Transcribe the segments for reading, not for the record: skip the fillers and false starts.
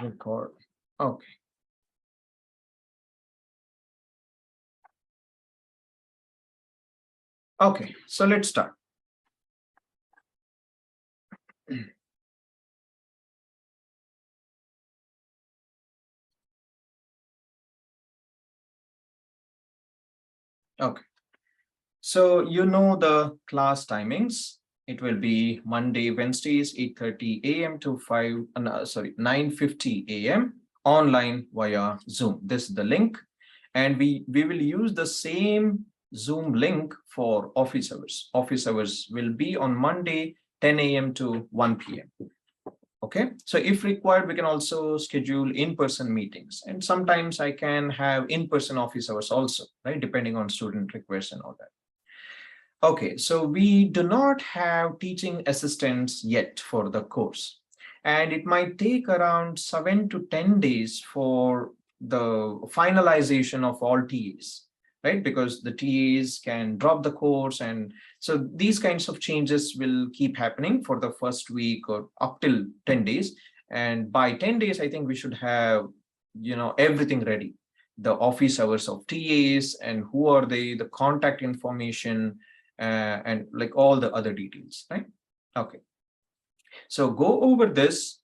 Record. Okay. Okay, so let's start. Okay, so you know the class timings. It will be Monday, Wednesdays, 8:30 a.m. to 9:50 a.m. online via Zoom. This is the link. And we will use the same Zoom link for office hours. Office hours will be on Monday, 10 a.m. to 1 p.m. Okay, so if required, we can also schedule in-person meetings. And sometimes I can have in-person office hours also, right? Depending on student requests and all that. Okay, so we do not have teaching assistants yet for the course. And it might take around 7 to 10 days for the finalization of all TAs, right? Because the TAs can drop the course. And so these kinds of changes will keep happening for the first week or up till 10 days. And by 10 days, I think we should have, everything ready. The office hours of TAs and who are they, the contact information, and like all the other details, right? Okay, so go over this.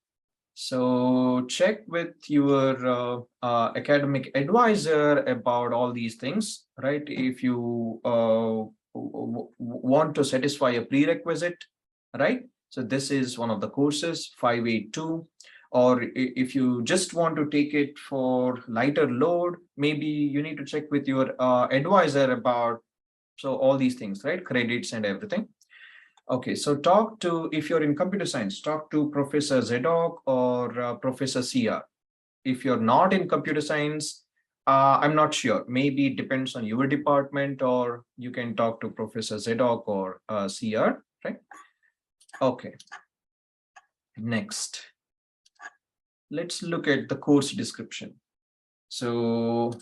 So check with your academic advisor about all these things, right? If you want to satisfy a prerequisite, right? So this is one of the courses, 582. Or if you just want to take it for lighter load, maybe you need to check with your advisor about all these things, right? Credits and everything. Okay, so if you're in computer science, talk to Professor Zedok or Professor CR. If you're not in computer science, I'm not sure. Maybe it depends on your department, or you can talk to Professor Zedok or CR, right? Okay, next. Let's look at the course description. So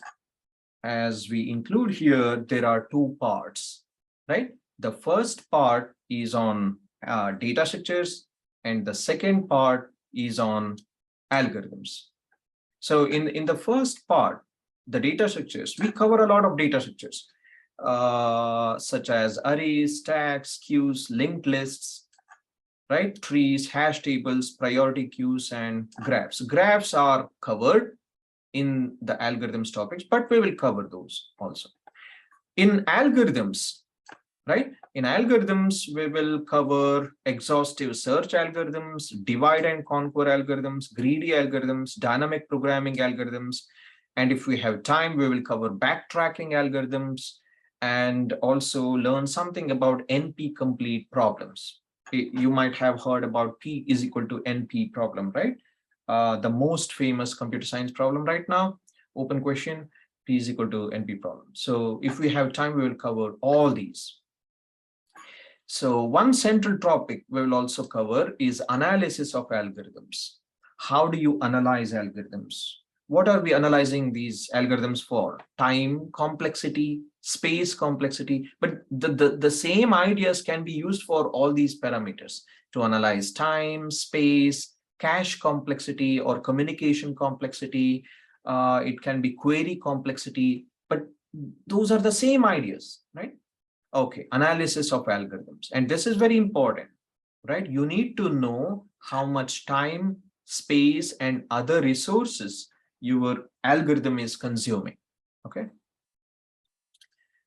as we include here, there are two parts, right? The first part is on data structures, and the second part is on algorithms. So in the first part, the data structures, we cover a lot of data structures, such as arrays, stacks, queues, linked lists, right? Trees, hash tables, priority queues, and graphs. Graphs are covered in the algorithms topics, but we will cover those also. In algorithms, right? In algorithms, we will cover exhaustive search algorithms, divide and conquer algorithms, greedy algorithms, dynamic programming algorithms. And if we have time, we will cover backtracking algorithms and also learn something about NP complete problems. You might have heard about P is equal to NP problem, right? The most famous computer science problem right now, open question, P is equal to NP problem. So if we have time, we will cover all these. So one central topic we will also cover is analysis of algorithms. How do you analyze algorithms? What are we analyzing these algorithms for? Time complexity, space complexity, but the same ideas can be used for all these parameters to analyze time, space, cache complexity or communication complexity. It can be query complexity, but those are the same ideas, right? Okay, analysis of algorithms. And this is very important, right? You need to know how much time, space, and other resources your algorithm is consuming, okay?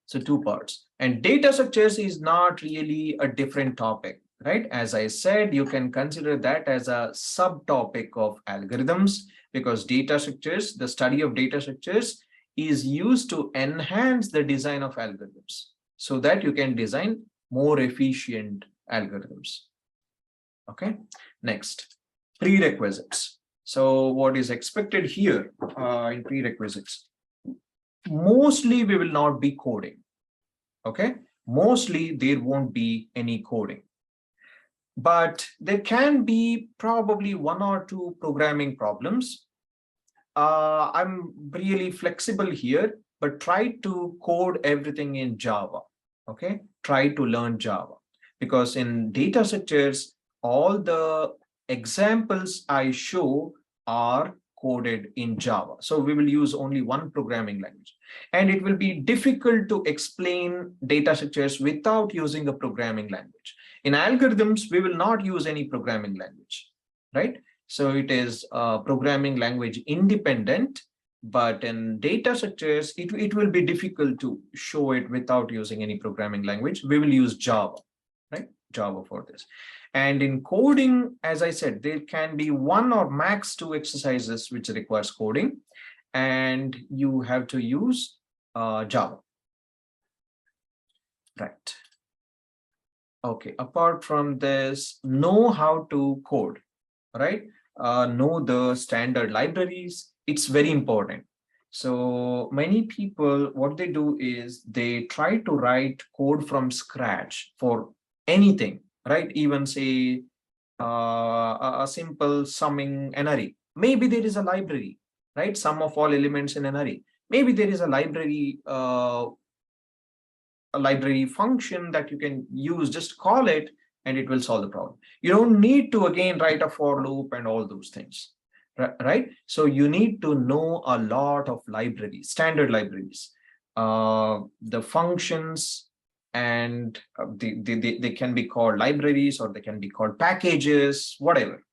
So two parts. And data structures is not really a different topic, right? As I said, you can consider that as a subtopic of algorithms, because data structures, the study of data structures, is used to enhance the design of algorithms so that you can design more efficient algorithms. Okay, next, prerequisites. So what is expected here in prerequisites? Mostly we will not be coding. Okay, mostly there won't be any coding, but there can be probably one or two programming problems. I'm really flexible here, but try to code everything in Java. Okay, try to learn Java, because in data structures, all the examples I show are coded in Java. So we will use only one programming language. And it will be difficult to explain data structures without using a programming language. In algorithms, we will not use any programming language, right? So it is programming language independent, but in data structures, it will be difficult to show it without using any programming language. We will use Java, right? Java for this. And in coding, as I said, there can be one or max two exercises which requires coding, and you have to use Java. Right. Okay, apart from this, know how to code, right? Know the standard libraries. It's very important. So many people, what they do is they try to write code from scratch for anything, right? Even say a simple summing an array. Maybe there is a library, right? Sum of all elements in an array. Maybe there is a library function that you can use, just call it and it will solve the problem. You don't need to again write a for loop and all those things, right? So you need to know a lot of libraries, standard libraries, the functions, and they can be called libraries or they can be called packages, whatever,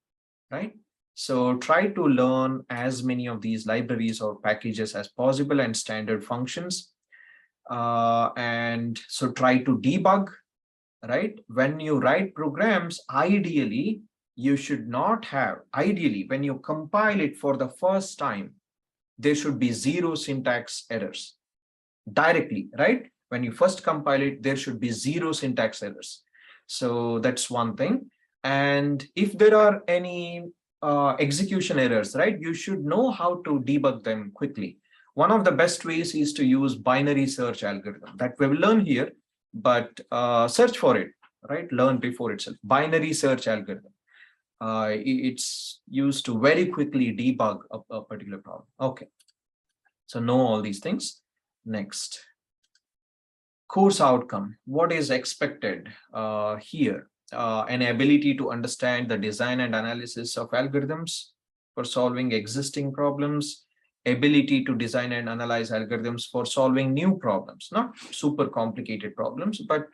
right? So try to learn as many of these libraries or packages as possible and standard functions. And so try to debug, right? When you write programs, ideally, you should not have, ideally, when you compile it for the first time, there should be zero syntax errors directly, right? When you first compile it, there should be zero syntax errors. So that's one thing. And if there are any execution errors, right, you should know how to debug them quickly. One of the best ways is to use binary search algorithm that we will learn here, but search for it, right? Learn before itself. Binary search algorithm. It's used to very quickly debug a particular problem. Okay. So know all these things. Next. Course outcome. What is expected here? An ability to understand the design and analysis of algorithms for solving existing problems, ability to design and analyze algorithms for solving new problems, not super complicated problems, but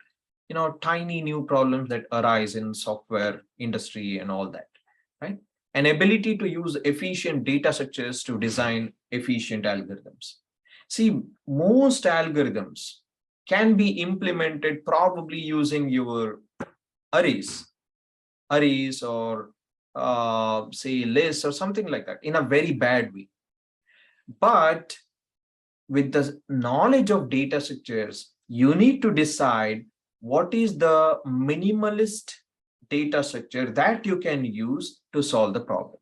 tiny new problems that arise in software industry and all that, right? An ability to use efficient data structures to design efficient algorithms. See, most algorithms can be implemented probably using your arrays or say lists or something like that in a very bad way. But with the knowledge of data structures, you need to decide what is the minimalist data structure that you can use to solve the problem.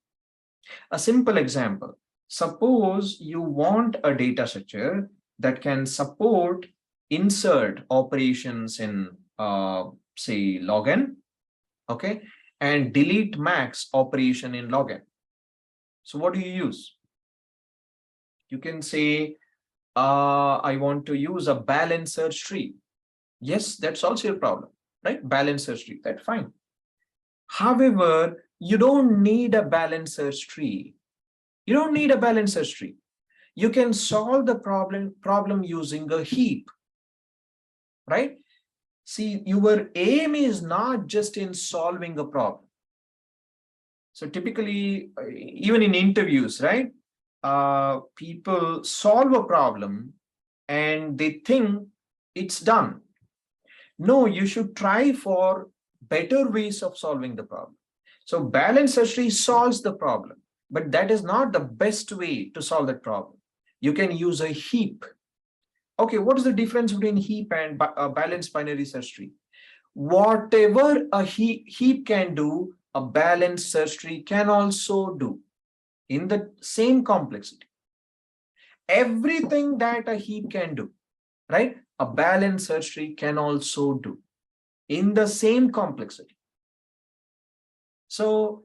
A simple example, suppose you want a data structure that can support insert operations in say login, okay, and delete max operation in login. So what do you use? You can say, I want to use a balanced search tree. Yes, that solves your problem, right? Balanced search tree, that's fine. However, you don't need a balanced search tree. You don't need a balanced search tree. You can solve the problem using a heap, right? See, your aim is not just in solving a problem. So typically, even in interviews, right? People solve a problem and they think it's done. No, you should try for better ways of solving the problem. So balanced search tree solves the problem, but that is not the best way to solve that problem. You can use a heap. Okay, what is the difference between heap and balanced binary search tree? Whatever a heap can do, a balanced search tree can also do in the same complexity. Everything that a heap can do, right? A balanced search tree can also do in the same complexity. So,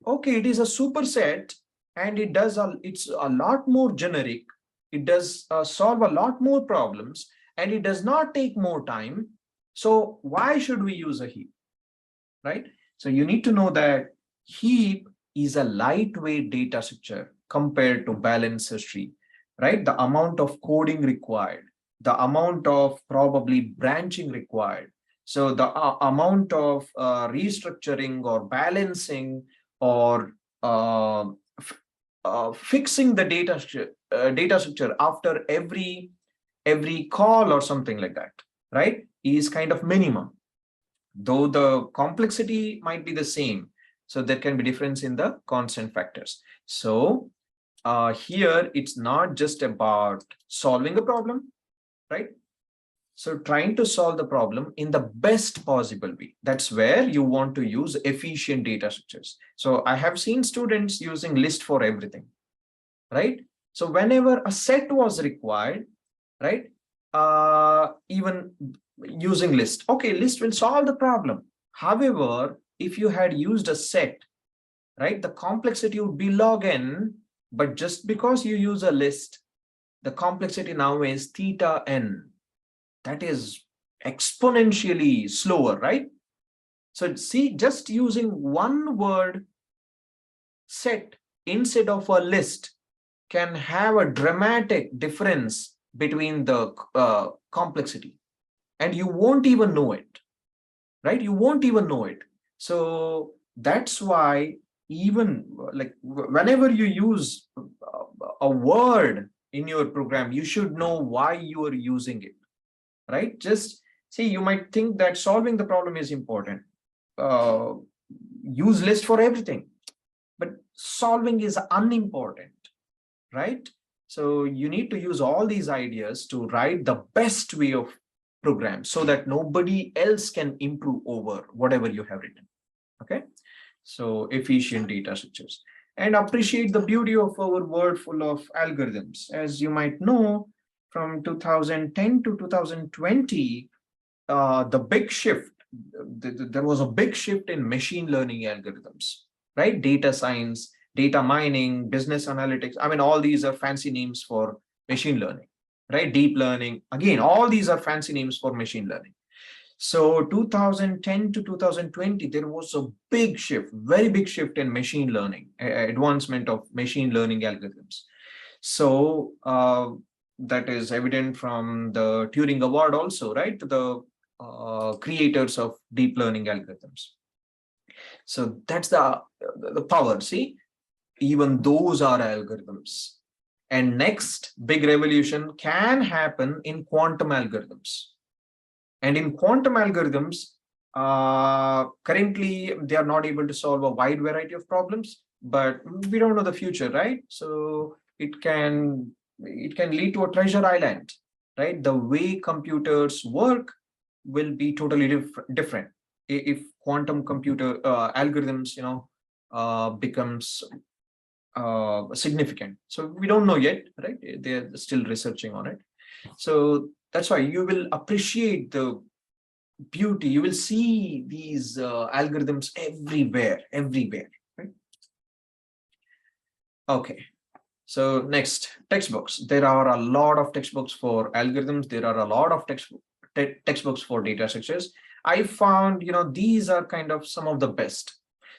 okay, it is a superset and it's a lot more generic. It does solve a lot more problems and it does not take more time. So why should we use a heap, right? So you need to know that heap is a lightweight data structure compared to balanced tree, right? The amount of coding required, the amount of probably branching required. So the amount of restructuring or balancing or fixing the data structure after every call or something like that, right, is kind of minimum, though the complexity might be the same. So there can be difference in the constant factors. So here it's not just about solving a problem, right? So trying to solve the problem in the best possible way. That's where you want to use efficient data structures. So I have seen students using list for everything, right? So whenever a set was required, right, even using list, okay, list will solve the problem. However, if you had used a set, right, the complexity would be log n, but just because you use a list, the complexity now is theta n. That is exponentially slower, right? So see, just using one word set instead of a list can have a dramatic difference between the complexity, and you won't even know it, right? You won't even know it. So that's why even like whenever you use a word in your program, you should know why you are using it, right? Just see, you might think that solving the problem is important. Uh, Use list for everything, but solving is unimportant, right? So you need to use all these ideas to write the best way of program so that nobody else can improve over whatever you have written. Okay, so efficient data structures, and appreciate the beauty of our world full of algorithms. As you might know, from 2010 to 2020, the big shift, there was a big shift in machine learning algorithms, right? Data science, data mining, business analytics. I mean, all these are fancy names for machine learning, right? Deep learning. Again, all these are fancy names for machine learning. So 2010 to 2020, there was a big shift, very big shift in machine learning, advancement of machine learning algorithms. So that is evident from the Turing Award also, right? The creators of deep learning algorithms. So that's the power. See, even those are algorithms. And next big revolution can happen in quantum algorithms. And in quantum algorithms, currently they are not able to solve a wide variety of problems, but we don't know the future, right? So it can lead to a treasure island, right? The way computers work will be totally different if quantum computer algorithms, becomes significant. So we don't know yet, right? They're still researching on it. So that's why you will appreciate the beauty. You will see these algorithms everywhere, right? Okay. So next, textbooks. There are a lot of textbooks for algorithms. There are a lot of textbooks for data structures. I found, these are kind of some of the best.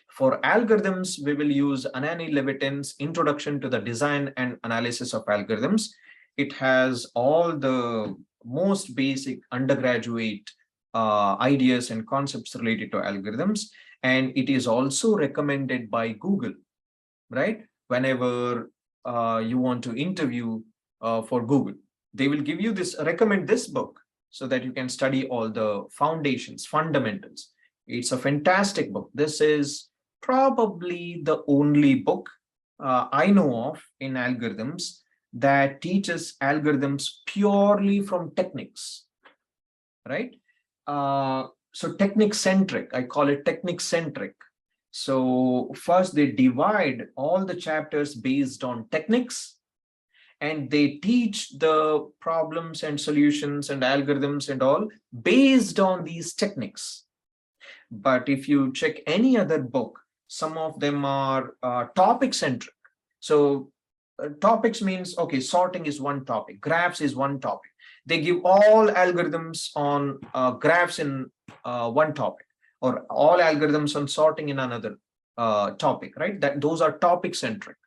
For algorithms, we will use Anani Levitin's Introduction to the Design and Analysis of Algorithms. It has all the most basic undergraduate ideas and concepts related to algorithms. And it is also recommended by Google, right? Whenever you want to interview for Google, they will give you recommend this book so that you can study all the foundations, fundamentals. It's a fantastic book. This is probably the only book I know of in algorithms that teaches algorithms purely from techniques, right? So technique centric, I call it technique centric. So first they divide all the chapters based on techniques, and they teach the problems and solutions and algorithms and all based on these techniques. But if you check any other book, some of them are topic centric. So topics means, okay, sorting is one topic, graphs is one topic. They give all algorithms on graphs in one topic, or all algorithms on sorting in another. topic, right? That those are topic centric.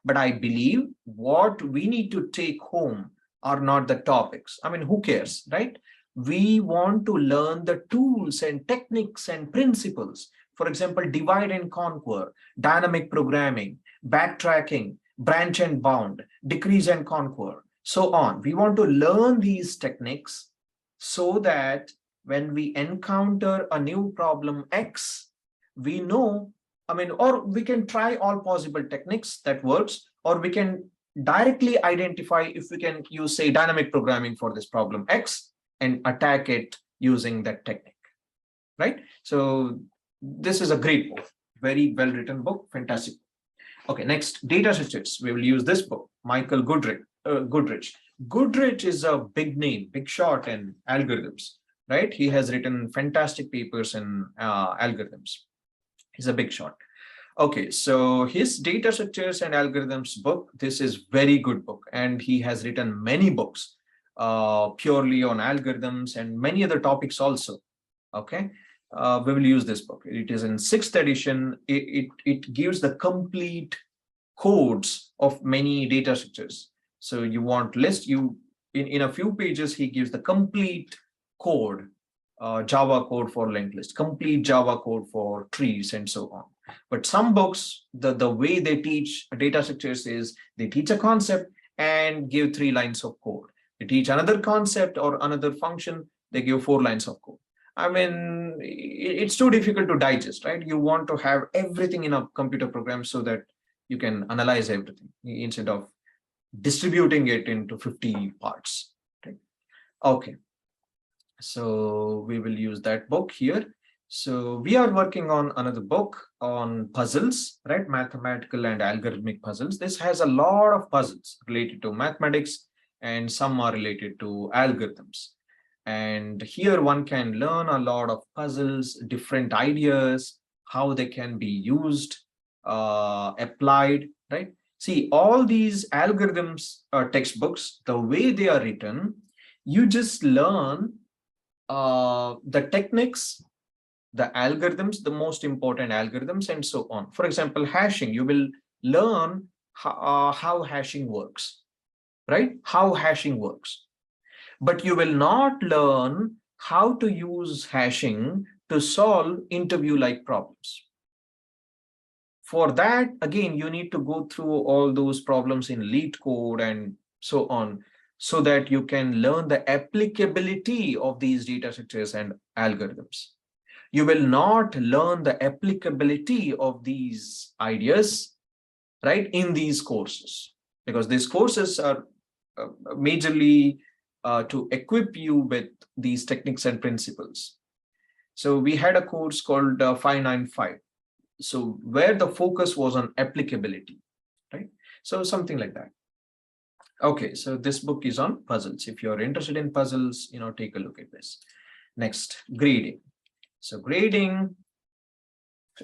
But I believe what we need to take home are not the topics. I mean, who cares, right? We want to learn the tools and techniques and principles. For example, divide and conquer, dynamic programming, backtracking, branch and bound, decrease and conquer, so on. We want to learn these techniques so that when we encounter a new problem X, we know, I mean, or we can try all possible techniques that works, or we can directly identify if we can use, say, dynamic programming for this problem X and attack it using that technique, right? So this is a great book, very well written book, fantastic. Okay, next, data structures. We will use this book, Michael Goodrich. Goodrich is a big name, big shot in algorithms, right? He has written fantastic papers in algorithms. He's a big shot. Okay, so his data structures and algorithms book, this is very good book, and he has written many books purely on algorithms and many other topics also. Okay, we will use this book. It is in 6th edition. It gives the complete codes of many data structures. So you want list, you in a few pages, he gives the complete code, Java code for linked list, complete Java code for trees, and so on. But some books, the way they teach data structures is they teach a concept and give 3 lines of code. They teach another concept or another function, they give 4 lines of code. I mean, it's too difficult to digest, right? You want to have everything in a computer program so that you can analyze everything instead of distributing it into 50 parts. Right? Okay, so we will use that book here. So we are working on another book on puzzles, right? Mathematical and algorithmic puzzles. This has a lot of puzzles related to mathematics, and some are related to algorithms. And here one can learn a lot of puzzles, different ideas, how they can be used, applied, right? See, all these algorithms textbooks, the way they are written, you just learn the techniques, the algorithms, the most important algorithms, and so on. For example, hashing, you will learn how hashing works, right? How hashing works. But you will not learn how to use hashing to solve interview-like problems. For that, again, you need to go through all those problems in lead code and so on, so that you can learn the applicability of these data structures and algorithms. You will not learn the applicability of these ideas, right, in these courses, because these courses are majorly to equip you with these techniques and principles. So we had a course called 595. So where the focus was on applicability, right? So something like that. Okay, so this book is on puzzles. If you're interested in puzzles, take a look at this. Next, grading. So grading,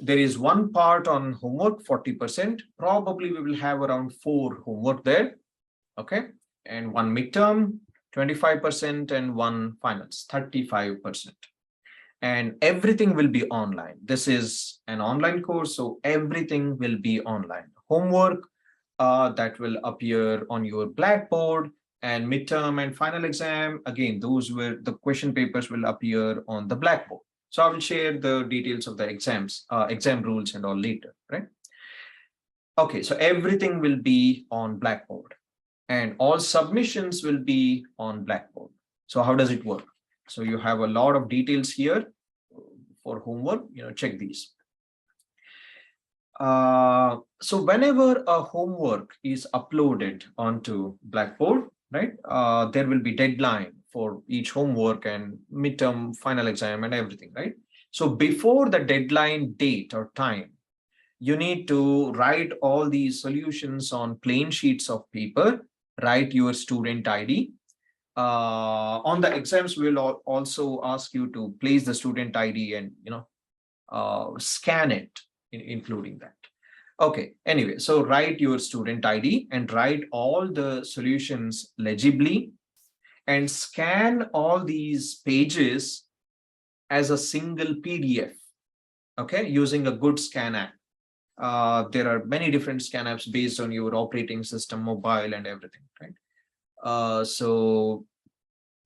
there is one part on homework, 40%. Probably we will have around 4 homework there. Okay, and 1 midterm, 25%, and 1 finals, 35%. And everything will be online. This is an online course, so everything will be online. Homework that will appear on your Blackboard, and midterm and final exam, again, those were the question papers will appear on the Blackboard. So I will share the details of the exams, exam rules and all later, right? Okay, so everything will be on Blackboard, and all submissions will be on Blackboard. So how does it work? So you have a lot of details here for homework, check these. So whenever a homework is uploaded onto Blackboard, right, there will be deadline for each homework and midterm, final exam and everything, right? So before the deadline date or time, you need to write all these solutions on plain sheets of paper, write your student ID. On the exams, we'll also ask you to place the student ID and, scan it, including that. Okay, anyway, so write your student ID and write all the solutions legibly and scan all these pages as a single PDF, okay, using a good scan app. There are many different scan apps based on your operating system, mobile and everything, right? So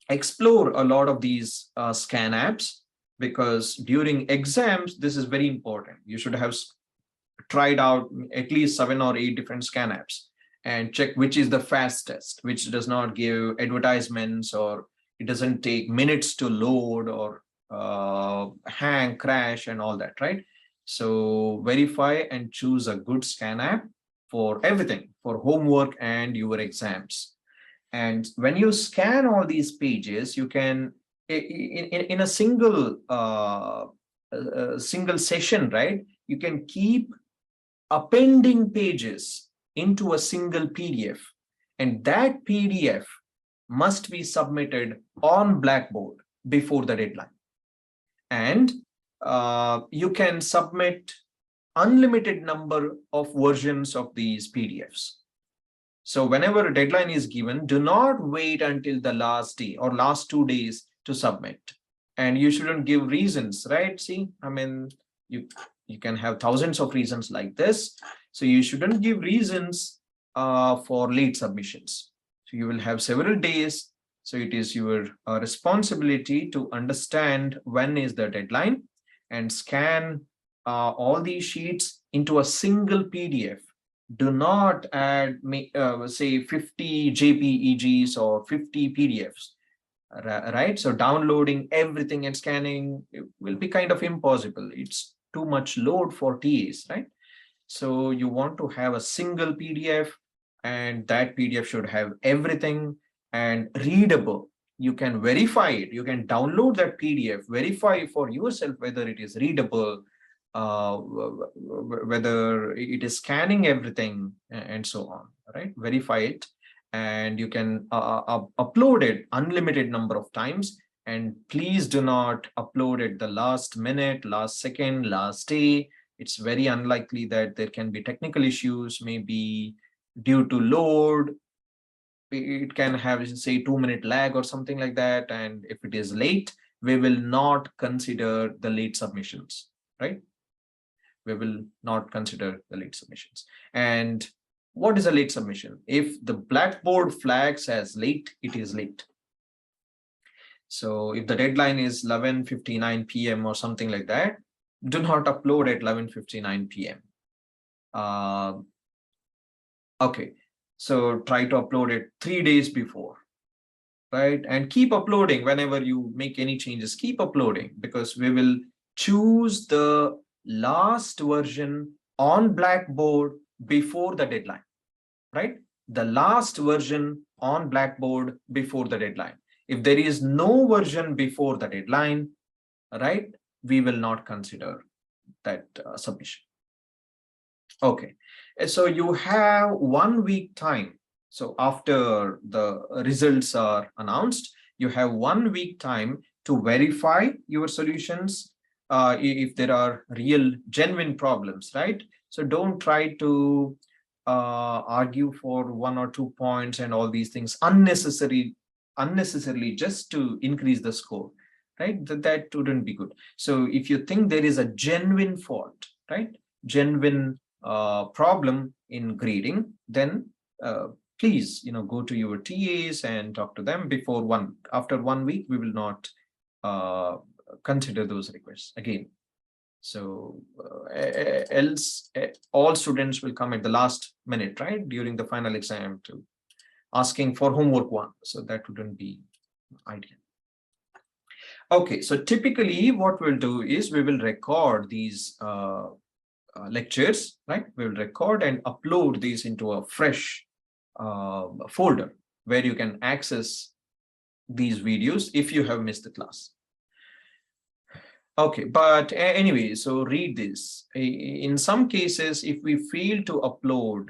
explore a lot of these scan apps, because during exams, this is very important. You should have tried out at least 7 or 8 different scan apps and check which is the fastest, which does not give advertisements, or it doesn't take minutes to load, or hang, crash and all that, right? So verify and choose a good scan app for everything, for homework and your exams. And when you scan all these pages, you can, in a single session, right? You can keep appending pages into a single PDF, and that PDF must be submitted on Blackboard before the deadline. And you can submit unlimited number of versions of these PDFs. So whenever a deadline is given, do not wait until the last day or last 2 days to submit. And you shouldn't give reasons, right? See, I mean, you can have thousands of reasons like this. So you shouldn't give reasons for late submissions. So you will have several days. So it is your responsibility to understand when is the deadline and scan all these sheets into a single PDF. Do not add, say, 50 JPEGs or 50 PDFs, right? So downloading everything and scanning will be kind of impossible. It's too much load for TAs, right? So you want to have a single PDF, and that PDF should have everything and readable. You can verify it. You can download that PDF, verify for yourself whether it is readable, whether it is scanning everything, and so on, right? Verify it, and you can upload it unlimited number of times. And please do not upload it the last minute, last second, last day. It's very unlikely that there can be technical issues, maybe due to load. It can have, say, 2-minute lag or something like that. And if it is late, we will not consider the late submissions, right? We will not consider the late submissions. And what is a late submission? If the Blackboard flags as late, it is late. So if the deadline is 11:59 p.m. or something like that, do not upload at 11:59 p.m. Okay, so try to upload it 3 days before, right? And keep uploading whenever you make any changes. Keep uploading, because we will choose the last version on Blackboard before the deadline, right? The last version on Blackboard before the deadline. If there is no version before the deadline, right, we will not consider that submission. Okay, so you have 1 week time. So after the results are announced, you have 1 week time to verify your solutions, if there are real, genuine problems, right? So don't try to argue for 1 or 2 points and all these things unnecessarily just to increase the score, right? That wouldn't be good. So if you think there is a genuine fault, right, genuine problem in grading, then please, go to your TAs and talk to them after 1 week. We will not consider those requests again. So else all students will come at the last minute, right, during the final exam, to asking for homework 1. So that wouldn't be ideal. Okay, so typically what we'll do is we will record these lectures, right? We will record and upload these into a fresh folder where you can access these videos if you have missed the class. Okay, but anyway, so read this. In some cases, if we fail to upload,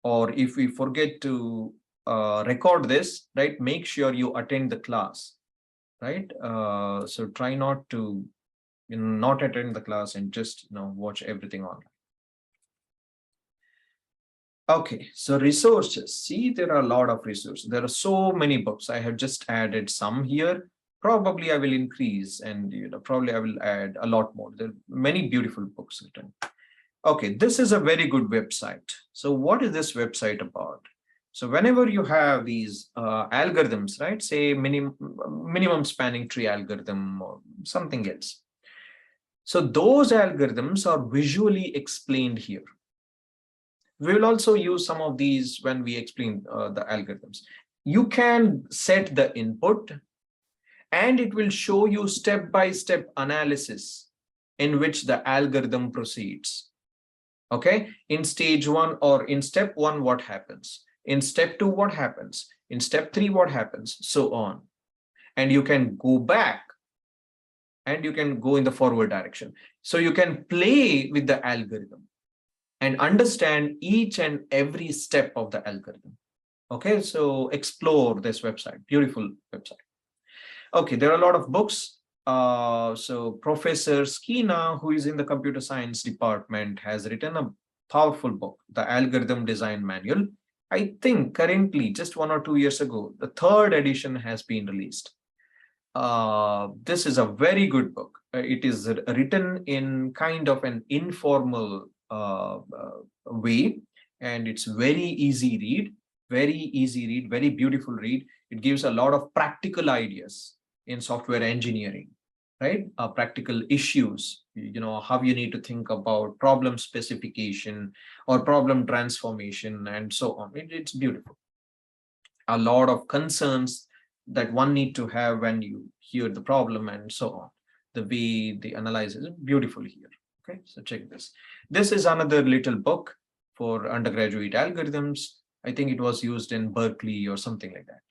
or if we forget to record this, right, make sure you attend the class, right? So try not to not attend the class and just watch everything online. Okay, so resources. See, there are a lot of resources. There are so many books. I have just added some here. Probably I will increase, and probably I will add a lot more. There are many beautiful books written. Okay, this is a very good website. So what is this website about? So whenever you have these algorithms, right, say minimum spanning tree algorithm or something else. So those algorithms are visually explained here. We will also use some of these when we explain the algorithms. You can set the input and it will show you step-by-step analysis in which the algorithm proceeds. Okay, in stage one or in step one, what happens? In step two, what happens? In step three, what happens? So on. And you can go back and you can go in the forward direction. So you can play with the algorithm and understand each and every step of the algorithm. Okay, so explore this website, beautiful website. Okay, there are a lot of books. So Professor Skina, who is in the computer science department, has written a powerful book, The Algorithm Design Manual. I think currently, just 1 or 2 years ago, the third edition has been released. This is a very good book. It is written in kind of an informal way, and it's very easy read, very beautiful read. It gives a lot of practical ideas in software engineering, right? Practical issues, how you need to think about problem specification or problem transformation and so on. It's beautiful. A lot of concerns that one need to have when you hear the problem and so on. The way they analyze is beautiful here. Okay, so check this. This is another little book for undergraduate algorithms. I think it was used in Berkeley or something like that.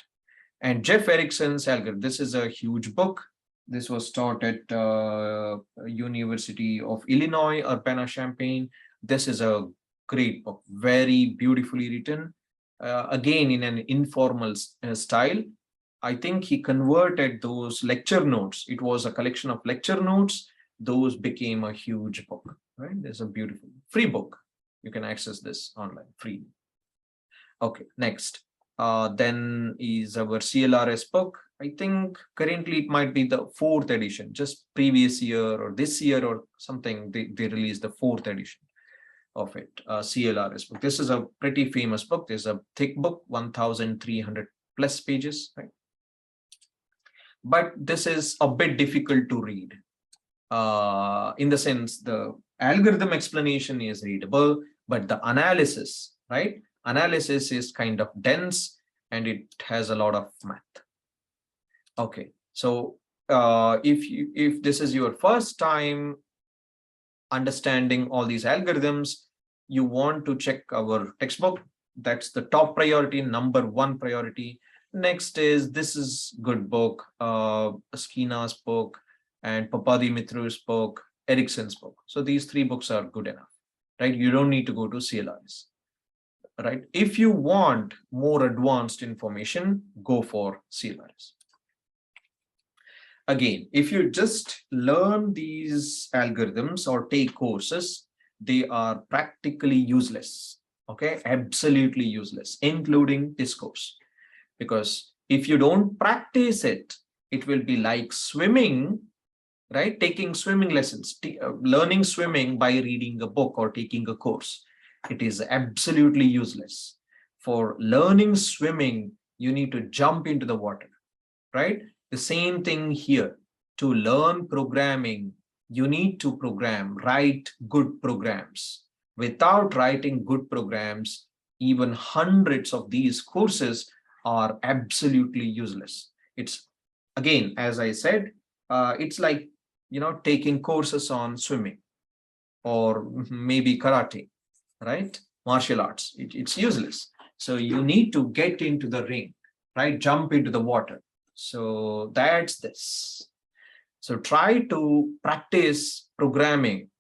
And Jeff Erickson's algorithm. This is a huge book. This was taught at University of Illinois, Urbana-Champaign. This is a great book, very beautifully written. Again, in an informal style. I think he converted those lecture notes. It was a collection of lecture notes. Those became a huge book, right? There's a beautiful free book. You can access this online, free. Okay, next. Then is our CLRS book. I think currently it might be the 4th edition, just previous year or this year or something, they released the 4th edition of it, CLRS book. This is a pretty famous book. This is a thick book, 1,300 plus pages, right? But this is a bit difficult to read. In the sense, the algorithm explanation is readable, but the analysis, right? Analysis is kind of dense and it has a lot of math. Okay, so if this is your first time understanding all these algorithms, you want to check our textbook. That's the top priority, number one priority. Next is, this is good book, Skina's book and Papadimitriou's book, Erickson's book. So these 3 books are good enough, right? You don't need to go to CLRs, right? If you want more advanced information, go for CLRs. Again, if you just learn these algorithms or take courses, they are practically useless, okay? Absolutely useless, including this course. Because if you don't practice it, it will be like swimming, right? Taking swimming lessons, learning swimming by reading a book or taking a course. It is absolutely useless. For learning swimming, you need to jump into the water, right? The same thing here. To learn programming, you need to write good programs. Without writing good programs, even hundreds of these courses are absolutely useless. It's, again, as I said, it's like, taking courses on swimming or maybe karate, right? Martial arts, it's useless. So you need to get into the ring, right? Jump into the water. So that's this. So try to practice programming.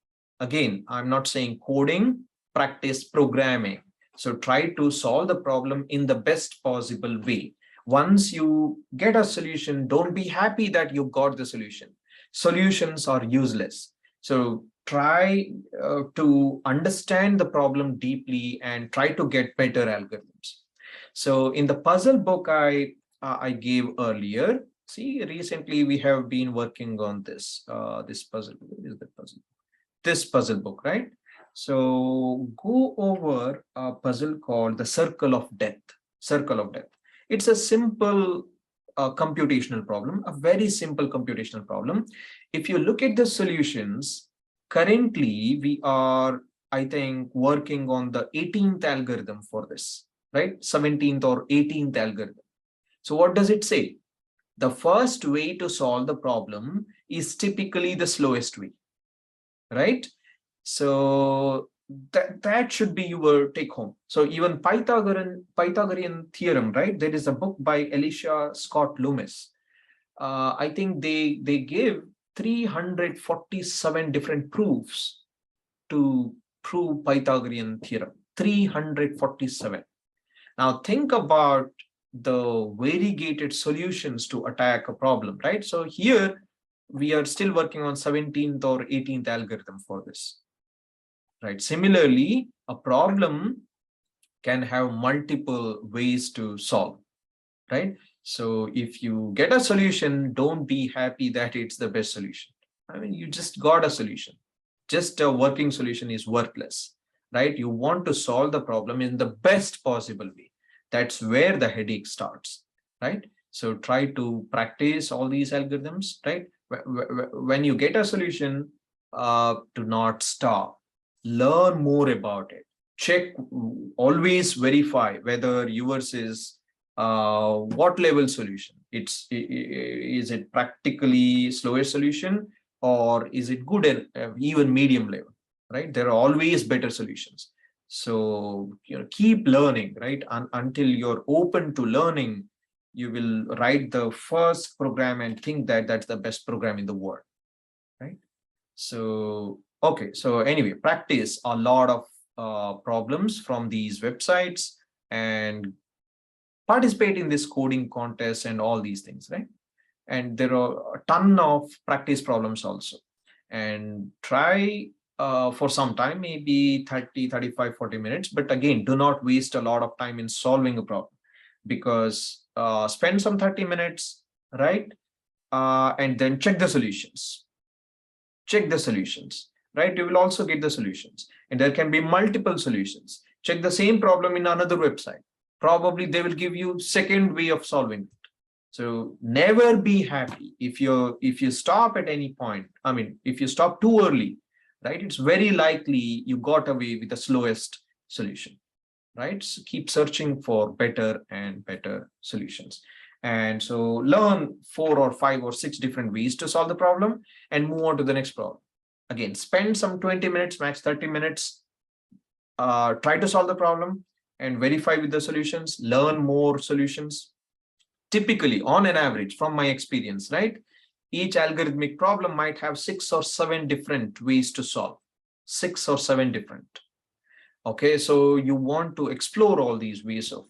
Again, I'm not saying coding, practice programming. So try to solve the problem in the best possible way. Once you get a solution, don't be happy that you got the solution. Solutions are useless. So try to understand the problem deeply and try to get better algorithms. So in the puzzle book I gave earlier, see, recently we have been working on this puzzle. What is the puzzle? This puzzle book, right? So go over a puzzle called the Circle of Death. Circle of Death. It's a simple computational problem, a very simple computational problem. If you look at the solutions, currently we are, I think, working on the 18th algorithm for this, right? 17th or 18th algorithm. So what does it say? The first way to solve the problem is typically the slowest way, right? So that should be your take home. So even Pythagorean theorem, right? There is a book by Elisha Scott Loomis. I think they give 347 different proofs to prove Pythagorean theorem. 347. Now think about the variegated solutions to attack a problem, right? So here we are still working on 17th or 18th algorithm for this, right? Similarly, a problem can have multiple ways to solve, right? So if you get a solution, don't be happy that it's the best solution. I mean, you just got a solution. Just a working solution is worthless, right? You want to solve the problem in the best possible way. That's where the headache starts, right? So try to practice all these algorithms, right? When you get a solution, do not stop. Learn more about it. Check, always verify whether yours is what level solution. Is it practically slower solution, or is it good at even medium level, right? There are always better solutions. So keep learning, right? Until you're open to learning, you will write the first program and think that that's the best program in the world, right? So okay, so anyway, practice a lot of problems from these websites and participate in this coding contest and all these things, right? And there are a ton of practice problems also, and try for some time, maybe 30, 35, 40 minutes. But again, do not waste a lot of time in solving a problem, because spend some 30 minutes, right? And then check the solutions. Check the solutions, right? You will also get the solutions, and there can be multiple solutions. Check the same problem in another website. Probably they will give you second way of solving it. So never be happy if you stop at any point. I mean, if you stop too early, right? It's very likely you got away with the slowest solution, right? So keep searching for better and better solutions. And so learn 4 or 5 or 6 different ways to solve the problem and move on to the next problem. Again, spend some 20 minutes, max 30 minutes, try to solve the problem and verify with the solutions, learn more solutions. Typically, on an average, from my experience, right, each algorithmic problem might have 6 or 7 different ways to solve. 6 or 7 different. Okay, so you want to explore all these ways of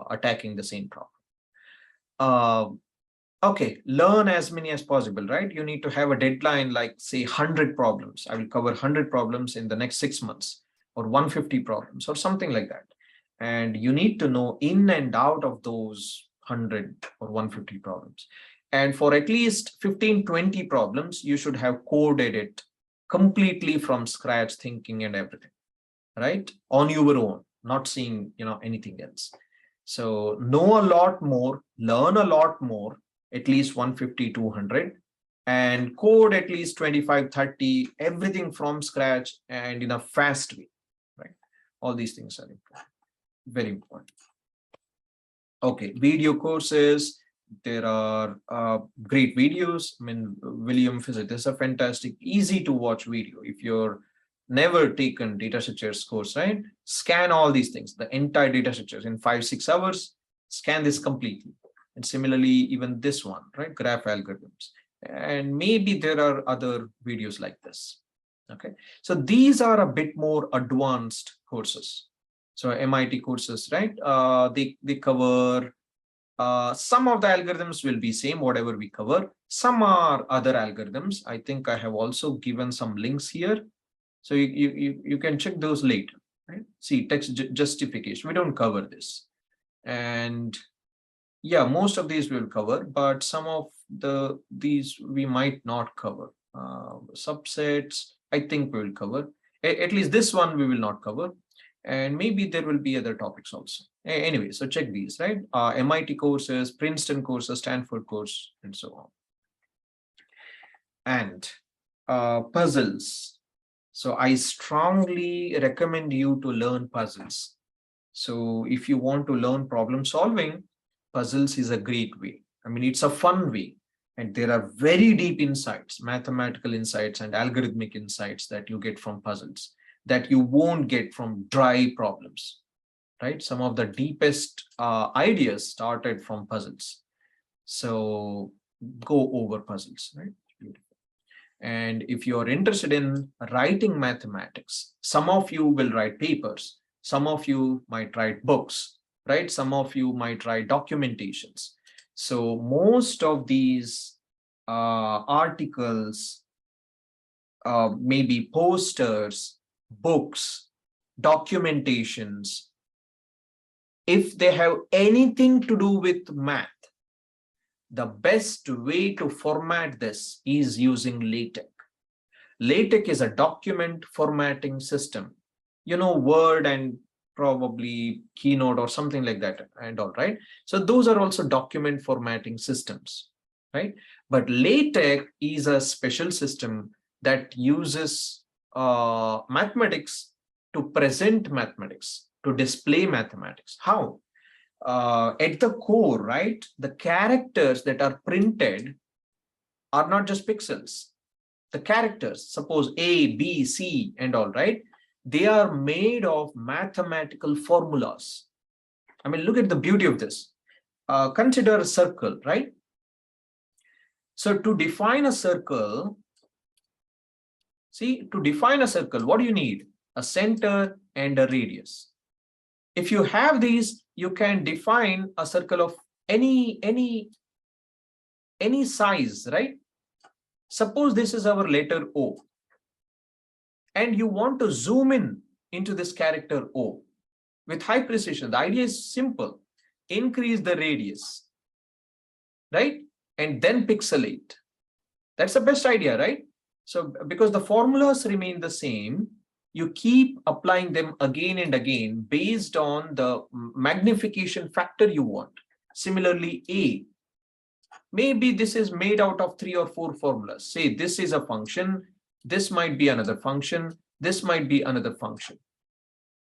attacking the same problem. Okay, learn as many as possible, right? You need to have a deadline, like say 100 problems. I will cover 100 problems in the next 6 months, or 150 problems or something like that. And you need to know in and out of those 100 or 150 problems. And for at least 15, 20 problems, you should have coded it completely from scratch, thinking and everything, right? On your own, not seeing, anything else. So know a lot more, learn a lot more, at least 150, 200, and code at least 25, 30, everything from scratch and in a fast way, right? All these things are important, very important. Okay, video courses. There are great videos. I mean, William Physics is a fantastic, easy to watch video. If you're never taken data structures course, right? Scan all these things, the entire data structures in 5-6 hours, scan this completely. And similarly, even this one, right? Graph algorithms. And maybe there are other videos like this. Okay, so these are a bit more advanced courses. So MIT courses, right? They cover some of the algorithms will be same, whatever we cover. Some are other algorithms. I think I have also given some links here. So you can check those later, right? See, text justification. We don't cover this. And yeah, most of these we'll cover, but some of these we might not cover. Subsets, I think we'll cover. At least this one we will not cover. And maybe there will be other topics also. Anyway, so check these, right? MIT courses, Princeton courses, Stanford course, and so on. And puzzles. So I strongly recommend you to learn puzzles. So if you want to learn problem solving, puzzles is a great way. I mean, it's a fun way. And there are very deep insights, mathematical insights and algorithmic insights that you get from puzzles that you won't get from dry problems, right? Some of the deepest ideas started from puzzles. So go over puzzles, right? Beautiful. And if you're interested in writing mathematics, some of you will write papers, some of you might write books, right? Some of you might write documentations. So most of these articles, maybe posters, books, documentations, if they have anything to do with math, the best way to format this is using LaTeX. LaTeX is a document formatting system. You know, Word and probably Keynote or something like that and all, right? So those are also document formatting systems, right? But LaTeX is a special system that uses mathematics to present mathematics, to display mathematics. How? At the core, right, the characters that are printed are not just pixels. The characters, suppose A, B, C, and all, right, they are made of mathematical formulas. I mean, look at the beauty of this. Consider a circle, right? So to define a circle, see, to define a circle, what do you need? A center and a radius. If you have these, you can define a circle of any size, right? Suppose this is our letter O, and you want to zoom in into this character O with high precision. The idea is simple: increase the radius, right? And then pixelate. That's the best idea, right? So because the formulas remain the same, you keep applying them again and again based on the magnification factor you want. Similarly, A, maybe this is made out of 3 or 4 formulas. Say this is a function, this might be another function, this might be another function.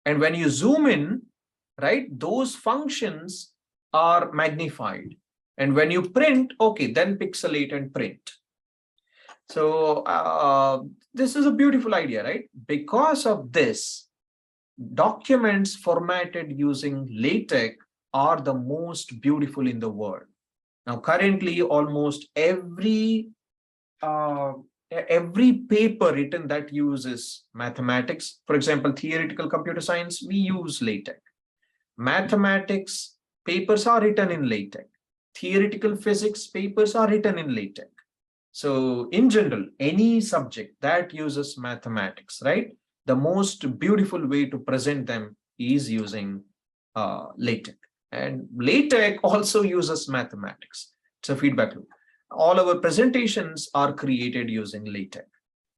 And when you zoom in, right, those functions are magnified. And when you print, okay, then pixelate and print. So this is a beautiful idea, right? Because of this, documents formatted using LaTeX are the most beautiful in the world. Now, currently, almost every paper written that uses mathematics, for example, theoretical computer science, we use LaTeX. Mathematics papers are written in LaTeX. Theoretical physics papers are written in LaTeX. So in general, any subject that uses mathematics, right, the most beautiful way to present them is using LaTeX. And LaTeX also uses mathematics. It's a feedback loop. All our presentations are created using LaTeX.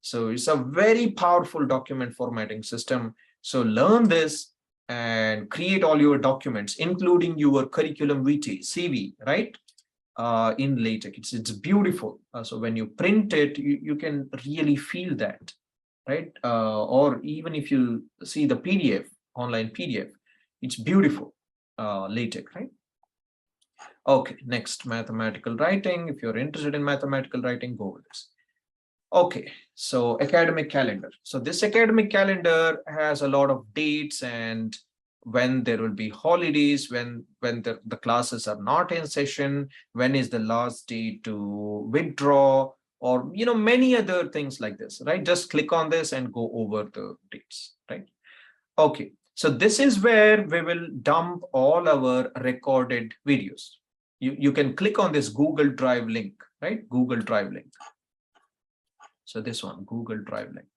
So it's a very powerful document formatting system. So learn this and create all your documents, including your curriculum vitae, CV, right? In LaTeX. It's beautiful. So when you print it, you can really feel that, right? Or even if you see the PDF, online PDF, it's beautiful, LaTeX, right? Okay, next, mathematical writing. If you're interested in mathematical writing, go with this. Okay, so academic calendar. So this academic calendar has a lot of dates and when there will be holidays, when the classes are not in session, when is the last day to withdraw, or many other things like this, right? Just click on this and go over the dates, right? Okay, so this is where we will dump all our recorded videos. You can click on this Google Drive link, right? Google Drive link. So this one, Google Drive link.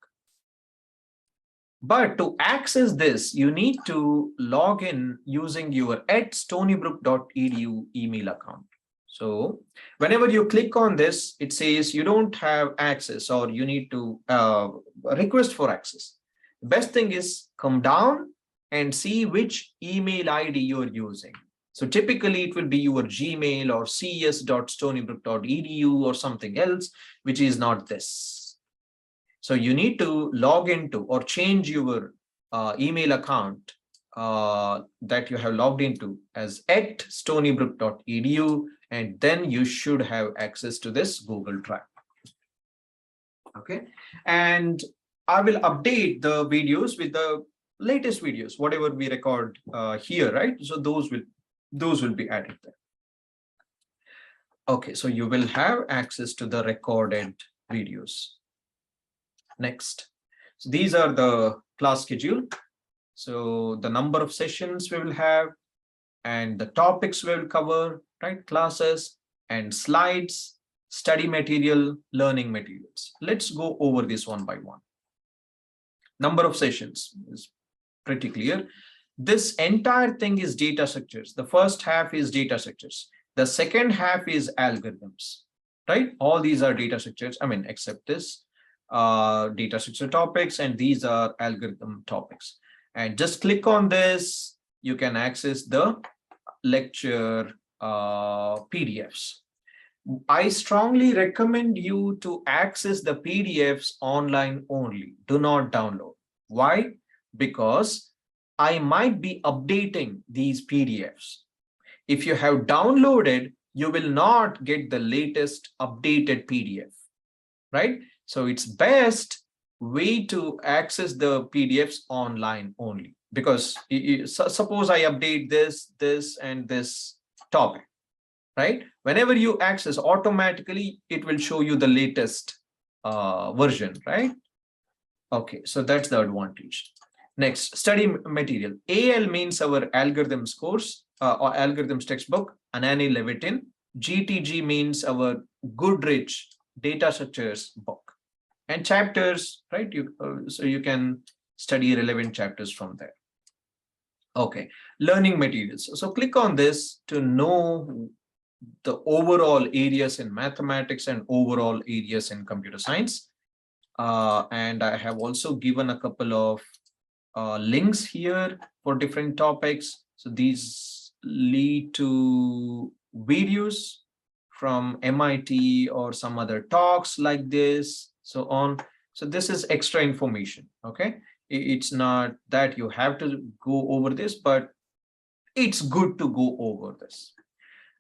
But to access this, you need to log in using your @stonybrook.edu email account. So whenever you click on this, it says you don't have access or you need to request for access. best thing is come down and see which email ID you're using. So typically it will be your Gmail or cs.stonybrook.edu or something else, which is not this. So you need to log into or change your email account that you have logged into as @stonybrook.edu, and then you should have access to this Google Drive. Okay, and I will update the videos with the latest videos, whatever we record here, right? So those will be added there. Okay, so you will have access to the recorded videos. Next, so these are the class schedule. So the number of sessions we will have and the topics we will cover, right? Classes and slides, study material, learning materials. Let's go over this one by one. Number of sessions is pretty clear. This entire thing is data structures. The first half is data structures. The second half is algorithms, right? All these are data structures. I mean, except this data structure topics, and these are algorithm topics. And just click on this. You can access the lecture PDFs. I strongly recommend you to access the PDFs online only. Do not download. Why? Because I might be updating these PDFs. If you have downloaded, you will not get the latest updated PDF, right? So it's best way to access the PDFs online only, because suppose I update this and this topic, right? Whenever you access, automatically it will show you the latest version, right? Okay, so that's the advantage. Next, study material. AL means our algorithms course or algorithms textbook, Anani Levitin. GTG means our Goodrich data structures book, and chapters, right? So you can study relevant chapters from there. Okay, learning materials. So click on this to know the overall areas in mathematics and overall areas in computer science. And I have also given a couple of links here for different topics. So these lead to videos from MIT or some other talks like this, so on. So this is extra information, okay? It's not that you have to go over this, but it's good to go over this.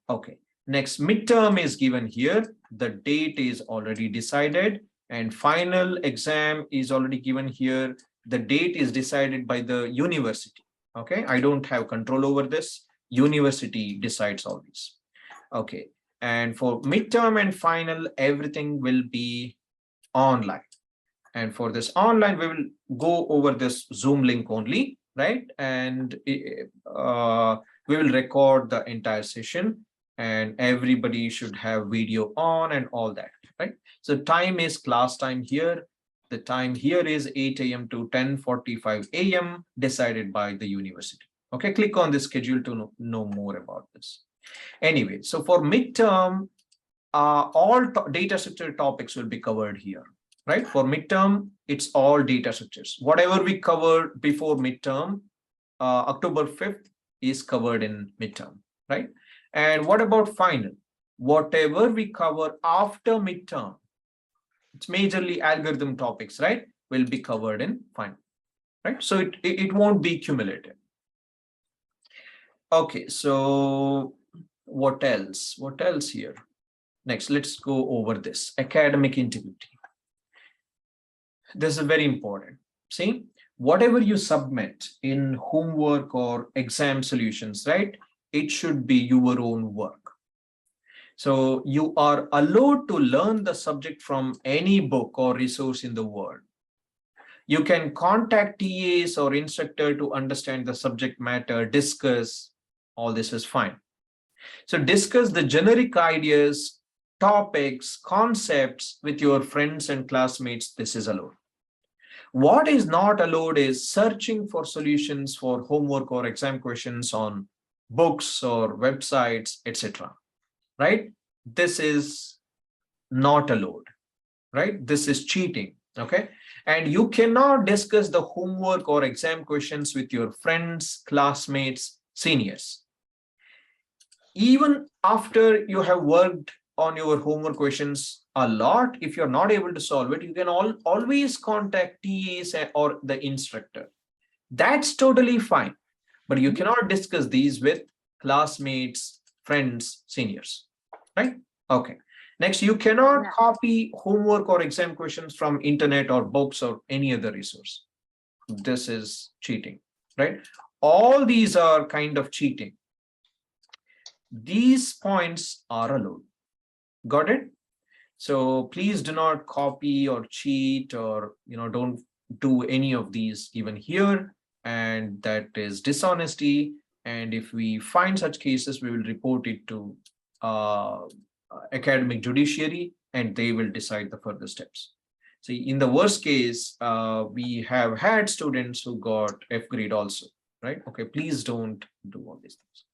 Okay, next, midterm is given here. The date is already decided, and final exam is already given here. The date is decided by the university. Okay, I don't have control over this. University decides all these. Okay, and for midterm and final, everything will be online. And for this online, we will go over this Zoom link only, right? And we will record the entire session, and everybody should have video on and all that, right? So time is class time here. The time here is 8 a.m. to 10:45 a.m. decided by the university. Okay, click on the schedule to know more about this. Anyway, so for midterm, all data structure topics will be covered here, right? For midterm, it's all data structures. Whatever we covered before midterm, October 5th is covered in midterm, right? And what about final? Whatever we cover after midterm, it's majorly algorithm topics, right? Will be covered in final, right? So it won't be cumulative. Okay, so what else? What else here? Next, let's go over this academic integrity. This is very important. See, whatever you submit in homework or exam solutions, right? It should be your own work. So you are allowed to learn the subject from any book or resource in the world. You can contact TAs or instructor to understand the subject matter, discuss, all this is fine. So discuss the generic ideas, topics, concepts with your friends and classmates. This is allowed. What is not allowed is searching for solutions for homework or exam questions on books or websites, etc. Right? This is not allowed, right? This is cheating, okay? And you cannot discuss the homework or exam questions with your friends, classmates, seniors. Even after you have worked on your homework questions a lot, if you're not able to solve it, you can always contact TAs or the instructor. That's totally fine. But you cannot discuss these with classmates, friends, seniors, right? Okay. Next, you cannot copy homework or exam questions from internet or books or any other resource. This is cheating, right? All these are kind of cheating. These points are allowed. Got it? So please do not copy or cheat, or don't do any of these even here, and that is dishonesty. And if we find such cases, we will report it to academic judiciary, and they will decide the further steps. See, in the worst case, we have had students who got F grade also, right? Okay, please don't do all these things.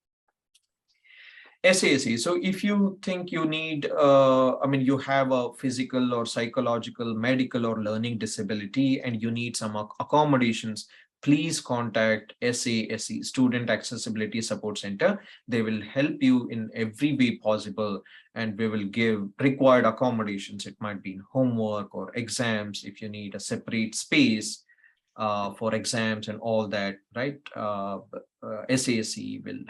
SASE. So if you think you need, you have a physical or psychological, medical or learning disability, and you need some accommodations, please contact SASE, Student Accessibility Support Center. They will help you in every way possible, and we will give required accommodations. It might be homework or exams if you need a separate space for exams and all that, right? SASE will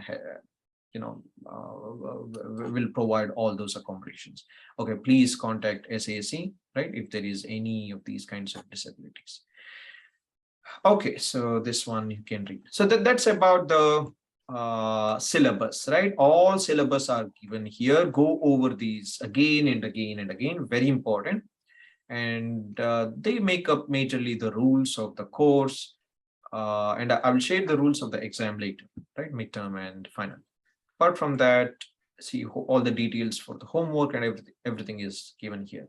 will provide all those accommodations. Okay, please contact SAC, right, if there is any of these kinds of disabilities. Okay, so this one you can read. So that's about the syllabus, right? All syllabus are given here. Go over these again and again and again. Very important. And they make up majorly the rules of the course. And I will share the rules of the exam later, right? Midterm and final. Apart from that, see all the details for the homework and everything is given here.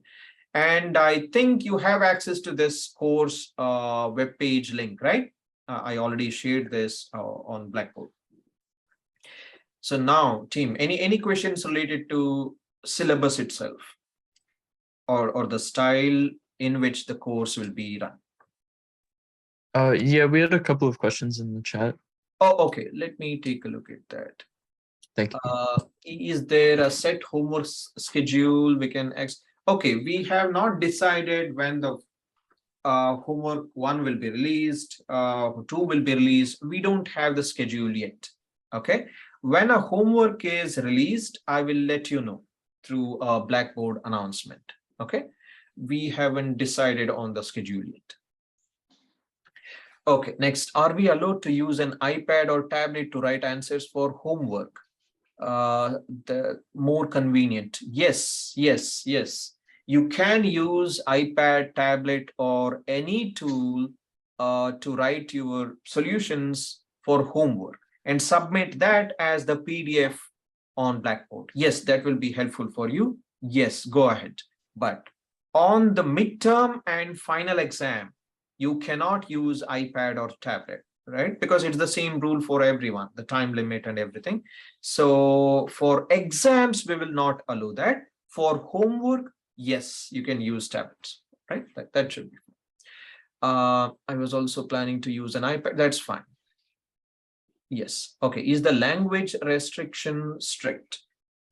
And I think you have access to this course web page link, right? I already shared this on Blackboard. So now, team, any questions related to syllabus itself or the style in which the course will be run? Yeah, we had a couple of questions in the chat. Oh, okay. Let me take a look at that. Thank you. Is there a set homework schedule we can okay, we have not decided when the homework 1 will be released, 2 will be released. We don't have the schedule yet. Okay, when a homework is released, I will let you know through a Blackboard announcement. Okay, we haven't decided on the schedule yet. Okay, next, are we allowed to use an iPad or tablet to write answers for homework? The more convenient? Yes. You can use iPad, tablet, or any tool to write your solutions for homework and submit that as the PDF on Blackboard. Yes, that will be helpful for you. Yes, go ahead. But on the midterm and final exam, you cannot use iPad or tablet, right? Because it's the same rule for everyone, the time limit and everything. So for exams, we will not allow that. For homework, yes, you can use tablets, right? That should be fine. I was also planning to use an iPad. That's fine. Yes. Okay. Is the language restriction strict?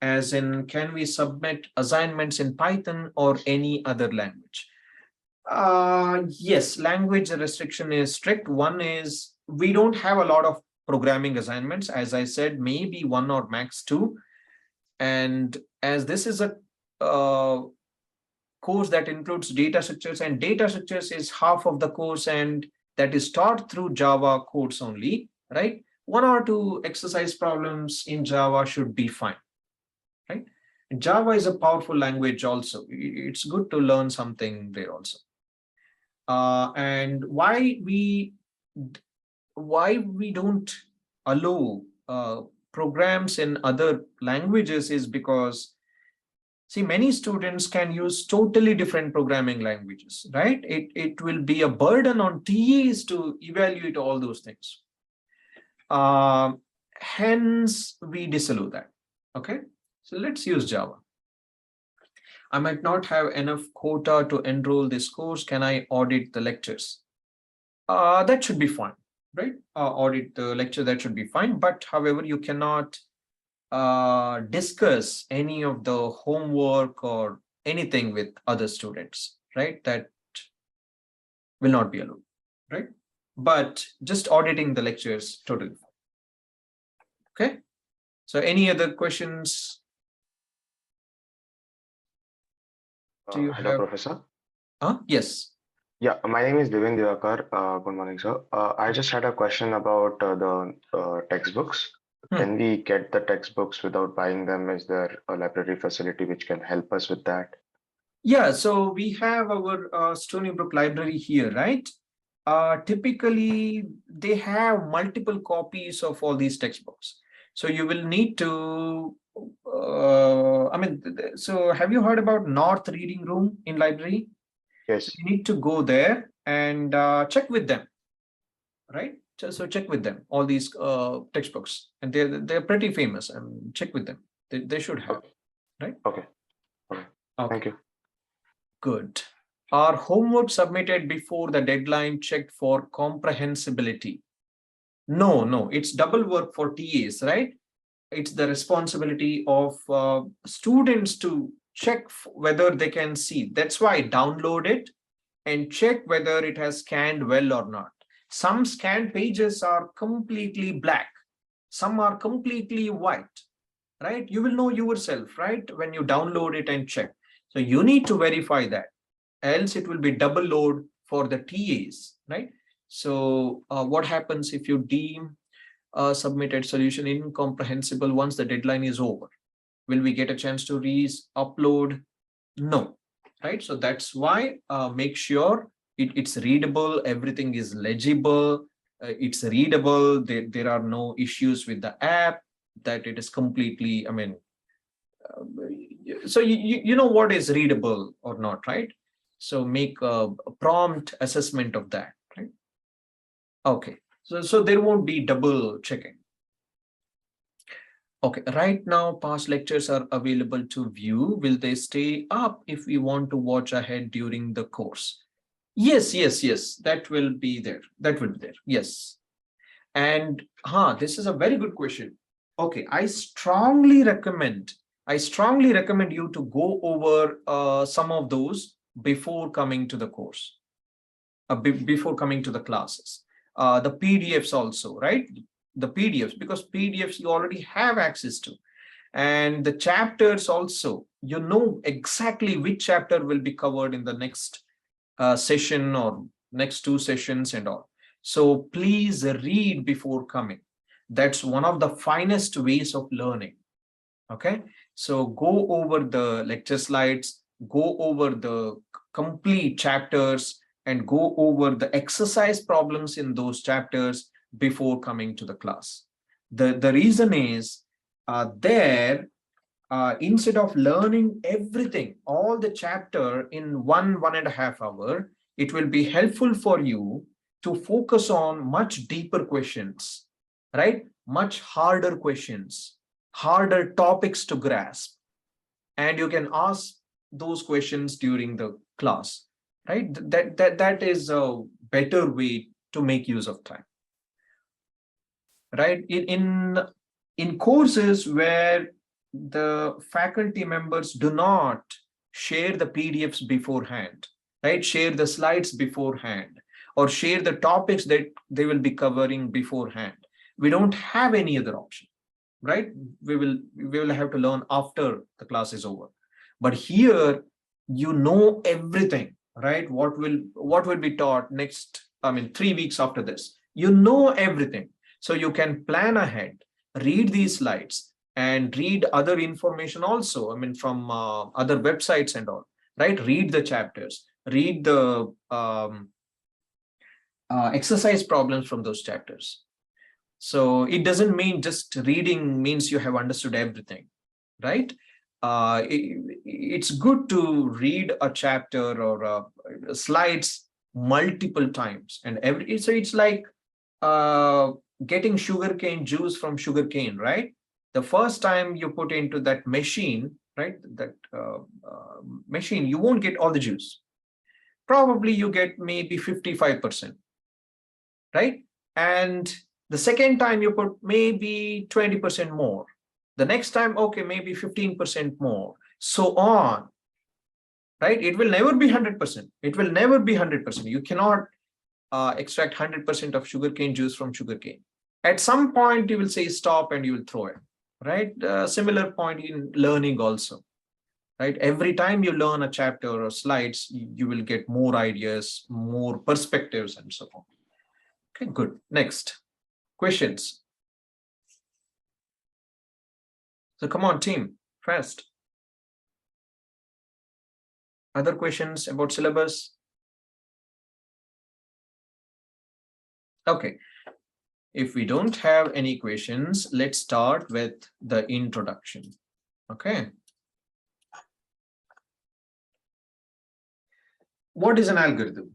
As in, can we submit assignments in Python or any other language? Yes, language restriction is strict. One is we don't have a lot of programming assignments. As I said, maybe 1 or max 2. And as this is a course that includes data structures, and data structures is half of the course, and that is taught through Java codes only, right? 1 or 2 exercise problems in Java should be fine, right? Java is a powerful language also. It's good to learn something there also. And why we don't allow programs in other languages is because, see, many students can use totally different programming languages, right? It will be a burden on TAs to evaluate all those things. Hence, we disallow that. Okay, so let's use Java. I might not have enough quota to enroll this course. Can I audit the lectures? That should be fine, right? Audit the lecture, that should be fine. But however, you cannot discuss any of the homework or anything with other students, right? That will not be allowed, right? But just auditing the lectures, totally fine. Okay. So any other questions? Do you Hello, have? Professor. Yes. Yeah, my name is Devin Divakar. Good morning, sir. I just had a question about the textbooks. Can we get the textbooks without buying them? Is there a library facility which can help us with that? Yeah, so we have our Stony Brook library here, right? Typically, they have multiple copies of all these textbooks. So you will need to, so have you heard about North Reading Room in library? Yes. So you need to go there and check with them, right? So check with them, all these textbooks, and they're pretty famous, and check with them. They should have, Okay. right? Okay. Thank you. Good. Are homework submitted before the deadline checked for comprehensibility? No, it's double work for TAs, right? It's the responsibility of students to check whether they can see. That's why download it and check whether it has scanned well or not. Some scanned pages are completely black. Some are completely white, right? You will know yourself, right? When you download it and check. So you need to verify that, else it will be double load for the TAs, right? So what happens if you deem a submitted solution incomprehensible once the deadline is over? Will we get a chance to upload? No, right? So that's why make sure it's readable, everything is legible, it's readable, there are no issues with the app, that it is completely, so you know what is readable or not, right? So make a prompt assessment of that, right? Okay, so there won't be double checking. Okay, right now past lectures are available to view. Will they stay up if we want to watch ahead during the course? Yes, that will be there. That will be there. Yes. And this is a very good question. Okay, I strongly recommend you to go over some of those before coming to the course, before coming to the classes. The PDFs also, right? The PDFs, because PDFs you already have access to. And the chapters also, you know exactly which chapter will be covered in the next session or next 2 sessions and all. So please read before coming. That's one of the finest ways of learning. Okay, so go over the lecture slides, go over the complete chapters, and go over the exercise problems in those chapters before coming to the class. The reason is there, instead of learning everything, all the chapter in 1.5 hours, it will be helpful for you to focus on much deeper questions, right? Much harder questions, harder topics to grasp. And you can ask those questions during the class, right? That is a better way to make use of time, right? In courses where the faculty members do not share the PDFs beforehand, right? Share the slides beforehand, or share the topics that they will be covering beforehand. We don't have any other option, right? We will have to learn after the class is over. But here, you know everything, right? What will be taught next, 3 weeks after this. You know everything. So you can plan ahead, read these slides, and read other information also, from other websites and all, right? Read the chapters, read the exercise problems from those chapters. So it doesn't mean just reading means you have understood everything, right? It's good to read a chapter or slides multiple times, and so it's like getting sugarcane juice from sugarcane, right? The first time you put into that machine, right? That machine, you won't get all the juice. Probably you get maybe 55%, right? And the second time you put maybe 20% more. The next time, okay, maybe 15% more, so on, right? It will never be 100%. It will never be 100%. You cannot extract 100% of sugarcane juice from sugarcane. At some point, you will say stop and you will throw it, right? Similar point in learning also, right? Every time you learn a chapter or slides, you will get more ideas, more perspectives, and so on. Okay, good. Next, questions. So come on, team, fast. Other questions about syllabus? Okay. If we don't have any questions, let's start with the introduction. Okay. What is an algorithm?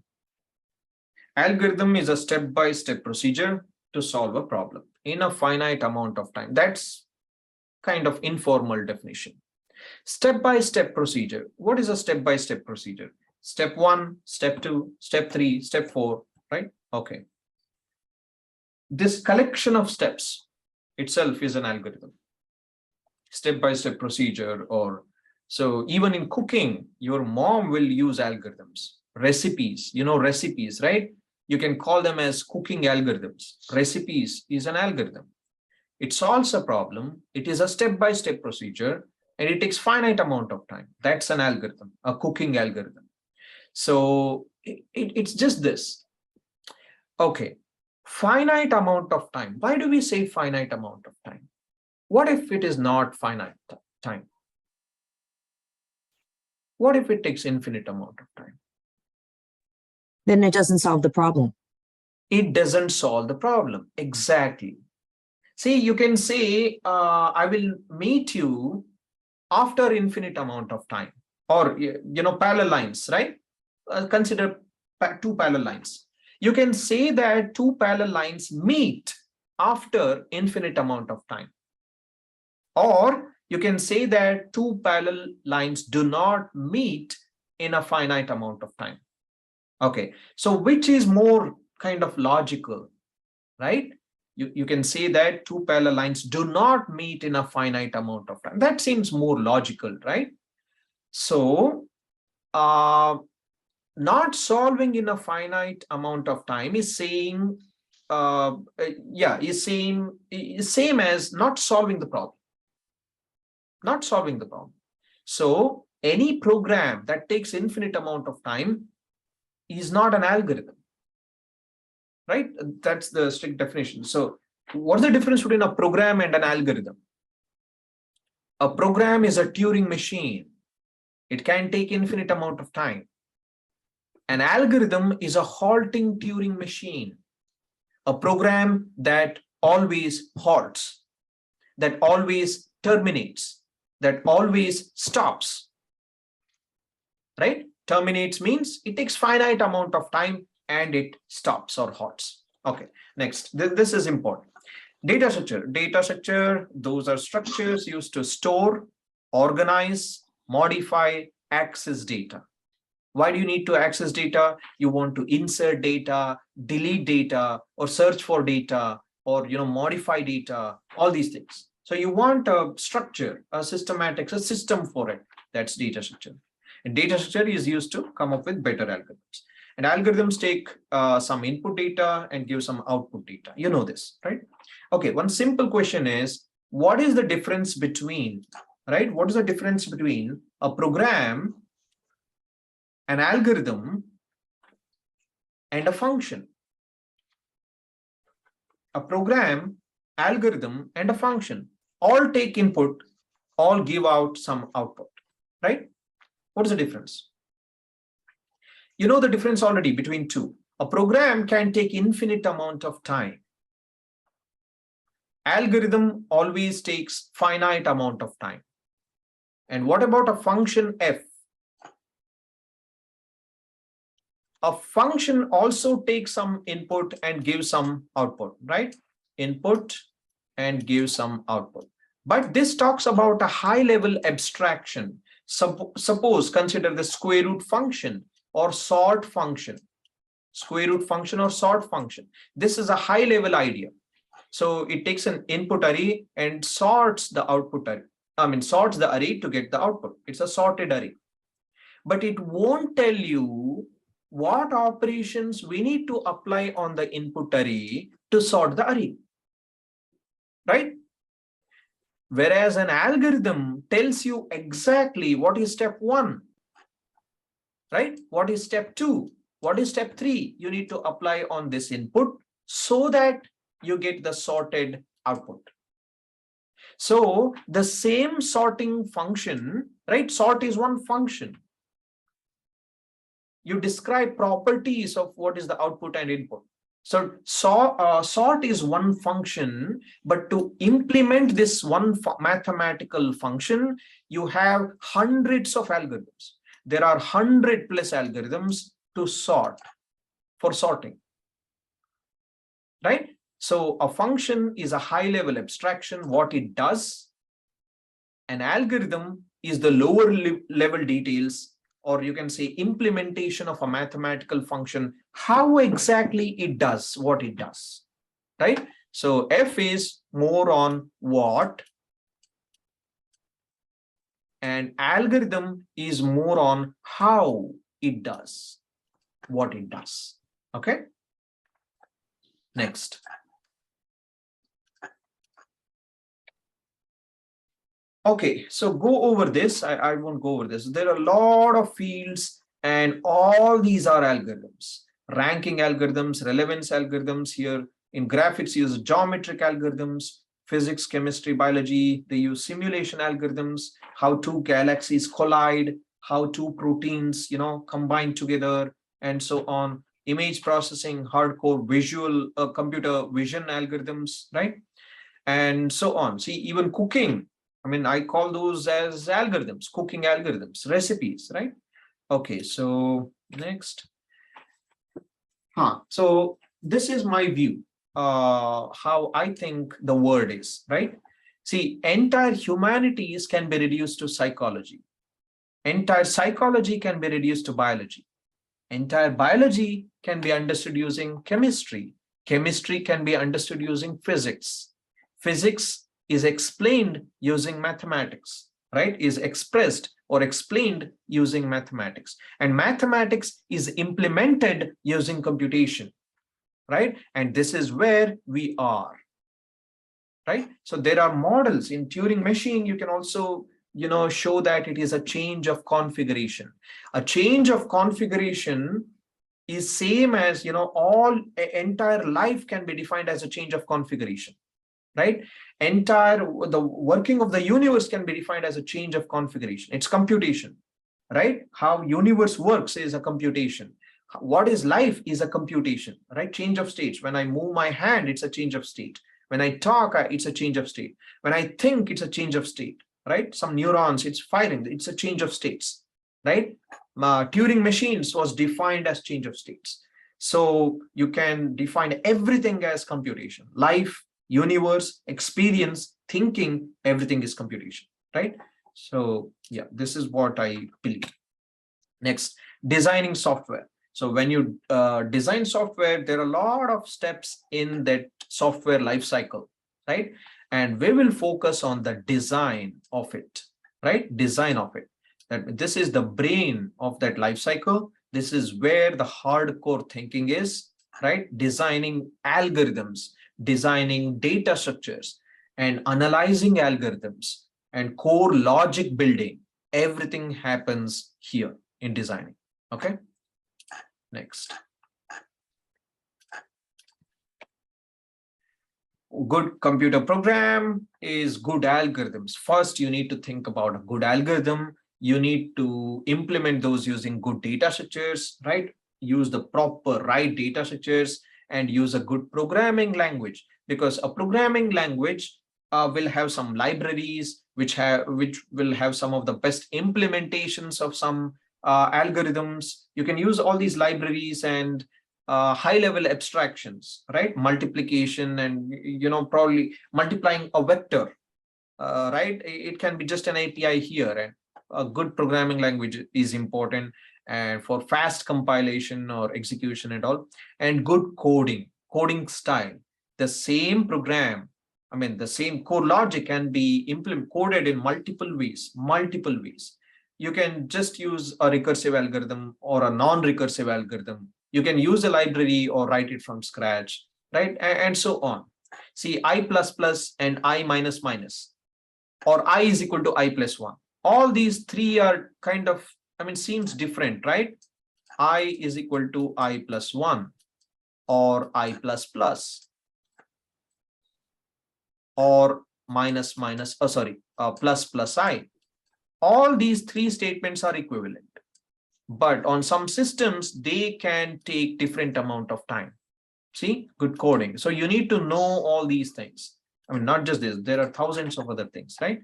Algorithm is a step-by-step procedure to solve a problem in a finite amount of time. That's kind of informal definition. Step-by-step procedure. What is a step-by-step procedure? Step 1, step 2, step 3, step 4, right? Okay. This collection of steps itself is an algorithm. Step-by-step procedure. Or so even in cooking, your mom will use algorithms, recipes, recipes, right? You can call them as cooking algorithms. Recipes is an algorithm. It solves a problem. It is a step-by-step procedure, and it takes finite amount of time. That's an algorithm, a cooking algorithm. So it's just this. Okay, finite amount of time. Why do we say finite amount of time? What if it is not finite time? What if it takes infinite amount of time? Then it doesn't solve the problem. It doesn't solve the problem. Exactly. See, you can say, I will meet you after infinite amount of time, or, parallel lines, right? Consider two parallel lines. You can say that two parallel lines meet after infinite amount of time. Or you can say that two parallel lines do not meet in a finite amount of time. Okay, so which is more kind of logical, right? You can say that two parallel lines do not meet in a finite amount of time. That seems more logical, right? So not solving in a finite amount of time is saying, is same as not solving the problem. Not solving the problem. So any program that takes infinite amount of time is not an algorithm, right? That's the strict definition. So what's the difference between a program and an algorithm? A program is a Turing machine. It can take infinite amount of time. An algorithm is a halting Turing machine, a program that always halts, that always terminates, that always stops, right? Terminates means it takes finite amount of time and it stops or halts. Okay, next, this is important. Data structure. Data structure, those are structures used to store, organize, modify, access data. Why do you need to access data? You want to insert data, delete data, or search for data, or modify data, all these things. So you want a structure, a systematic, a system for it. That's data structure. And data structure is used to come up with better algorithms. And algorithms take some input data and give some output data. You know this, right? Okay, one simple question is, what is the difference between, right? What is the difference between a program, an algorithm, and a function? A program, algorithm, and a function all take input, all give out some output, right? What is the difference? You know the difference already between two. A program can take infinite amount of time. Algorithm always takes finite amount of time. And what about a function f? A function also takes some input and gives some output, right? Input and gives some output. But this talks about a high level abstraction. Suppose consider the square root function or sort function. Square root function or sort function. This is a high level idea. So it takes an input array and sorts the output array. Sorts the array to get the output. It's a sorted array. But it won't tell you what operations we need to apply on the input array to sort the array. Right? Whereas an algorithm tells you exactly what is step 1, right? What is step 2? What is step 3? You need to apply on this input so that you get the sorted output. So the same sorting function, right? Sort is one function. You describe properties of what is the output and input. So sort is one function, but to implement this one mathematical function, you have hundreds of algorithms. There are 100+ algorithms to sort for sorting, right? So a function is a high-level abstraction, what it does. An algorithm is the lower level details, or you can say implementation of a mathematical function, how exactly it does what it does, right? So F is more on what, and algorithm is more on how it does what it does. Okay. Next. Okay, so go over this. I won't go over this. There are a lot of fields and all these are algorithms. Ranking algorithms, relevance algorithms. Here in graphics, use geometric algorithms, physics, chemistry, biology. They use simulation algorithms, how two galaxies collide, how two proteins, combine together, and so on. Image processing, hardcore visual, computer vision algorithms, right? And so on. See, even cooking. I call those as algorithms, cooking algorithms, recipes, right? Okay, so next. So this is my view, how I think the world is, right? See, entire humanities can be reduced to psychology. Entire psychology can be reduced to biology. Entire biology can be understood using chemistry. Chemistry can be understood using physics. Physics is explained using mathematics, right? Is expressed or explained using mathematics. And mathematics is implemented using computation, right? And this is where we are, right? So there are models in Turing machine. You can also, show that it is a change of configuration. A change of configuration is same as, entire life can be defined as a change of configuration. Right? The working of the universe can be defined as a change of configuration. It's computation, right? How universe works is a computation. What is life is a computation, right? Change of state. When I move my hand, it's a change of state. When I talk, it's a change of state. When I think, it's a change of state, right? Some neurons, it's firing. It's a change of states, right? Turing machines was defined as change of states. So you can define everything as computation. Life, universe, experience, thinking, everything is computation, right? So yeah, this is what I believe. Next, designing software. So when you design software, there are a lot of steps in that software lifecycle, right? And we will focus on the design of it, right? Design of it. That this is the brain of that lifecycle. This is where the hardcore thinking is, right? Designing algorithms, designing data structures, and analyzing algorithms and core logic building. Everything happens here in designing. Okay. Next. Good computer program is good algorithms. First, you need to think about a good algorithm. You need to implement those using good data structures, right? Use the proper right data structures and use a good programming language, because a programming language will have some libraries which will have some of the best implementations of some algorithms. You can use all these libraries and high-level abstractions, right? Multiplication and probably multiplying a vector, right? It can be just an API here, and a good programming language is important, and for fast compilation or execution and all, and good coding style. The same program, I mean, the same core logic can be coded in multiple ways. You can just use a recursive algorithm or a non-recursive algorithm. You can use a library or write it from scratch, right? And so on. See, I++ and I minus minus, or I is equal to I plus 1. All these three are kind of, I mean, seems different, right? I is equal to I plus 1, or I plus plus, or minus minus, plus plus I. All these three statements are equivalent. But on some systems, they can take different amount of time. See, good coding. So you need to know all these things. I mean, not just this, there are thousands of other things, right?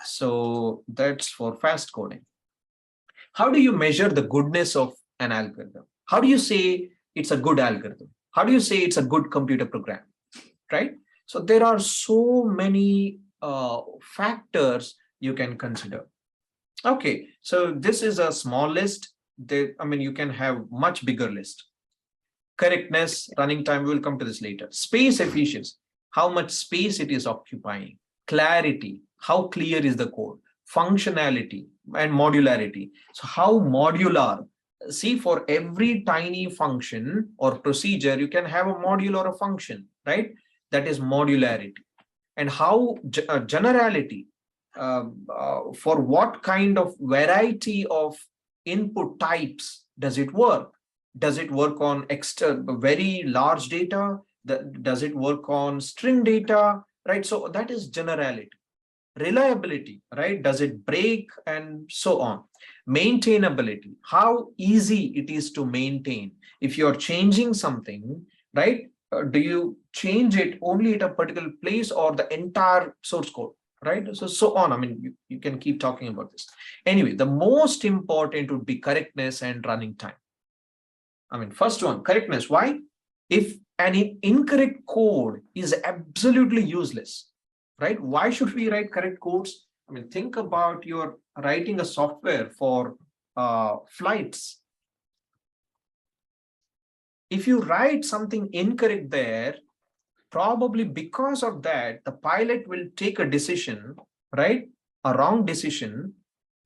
So that's for fast coding. How do you measure the goodness of an algorithm? How do you say it's a good algorithm? How do you say it's a good computer program, right? So there are so many factors you can consider. Okay, so this is a small list. I mean, you can have much bigger list. Correctness, running time, we'll come to this later. Space efficiency, how much space it is occupying. Clarity, how clear is the code. Functionality and modularity. So how modular? See, for every tiny function or procedure, you can have a module or a function, right? That is modularity. And how generality, for what kind of variety of input types does it work? Does it work on very large data? Does it work on string data, right? So that is generality. Reliability, right? Does it break, and so on. Maintainability, how easy it is to maintain. If you're changing something, right? Do you change it only at a particular place or the entire source code, right? So on. I mean, you can keep talking about this. Anyway, the most important would be correctness and running time. I mean, first one, correctness. Why? If an incorrect code is absolutely useless, right? Why should we write correct codes? I mean, think about you're writing a software for flights. If you write something incorrect there, probably because of that, the pilot will take a decision, right? A wrong decision.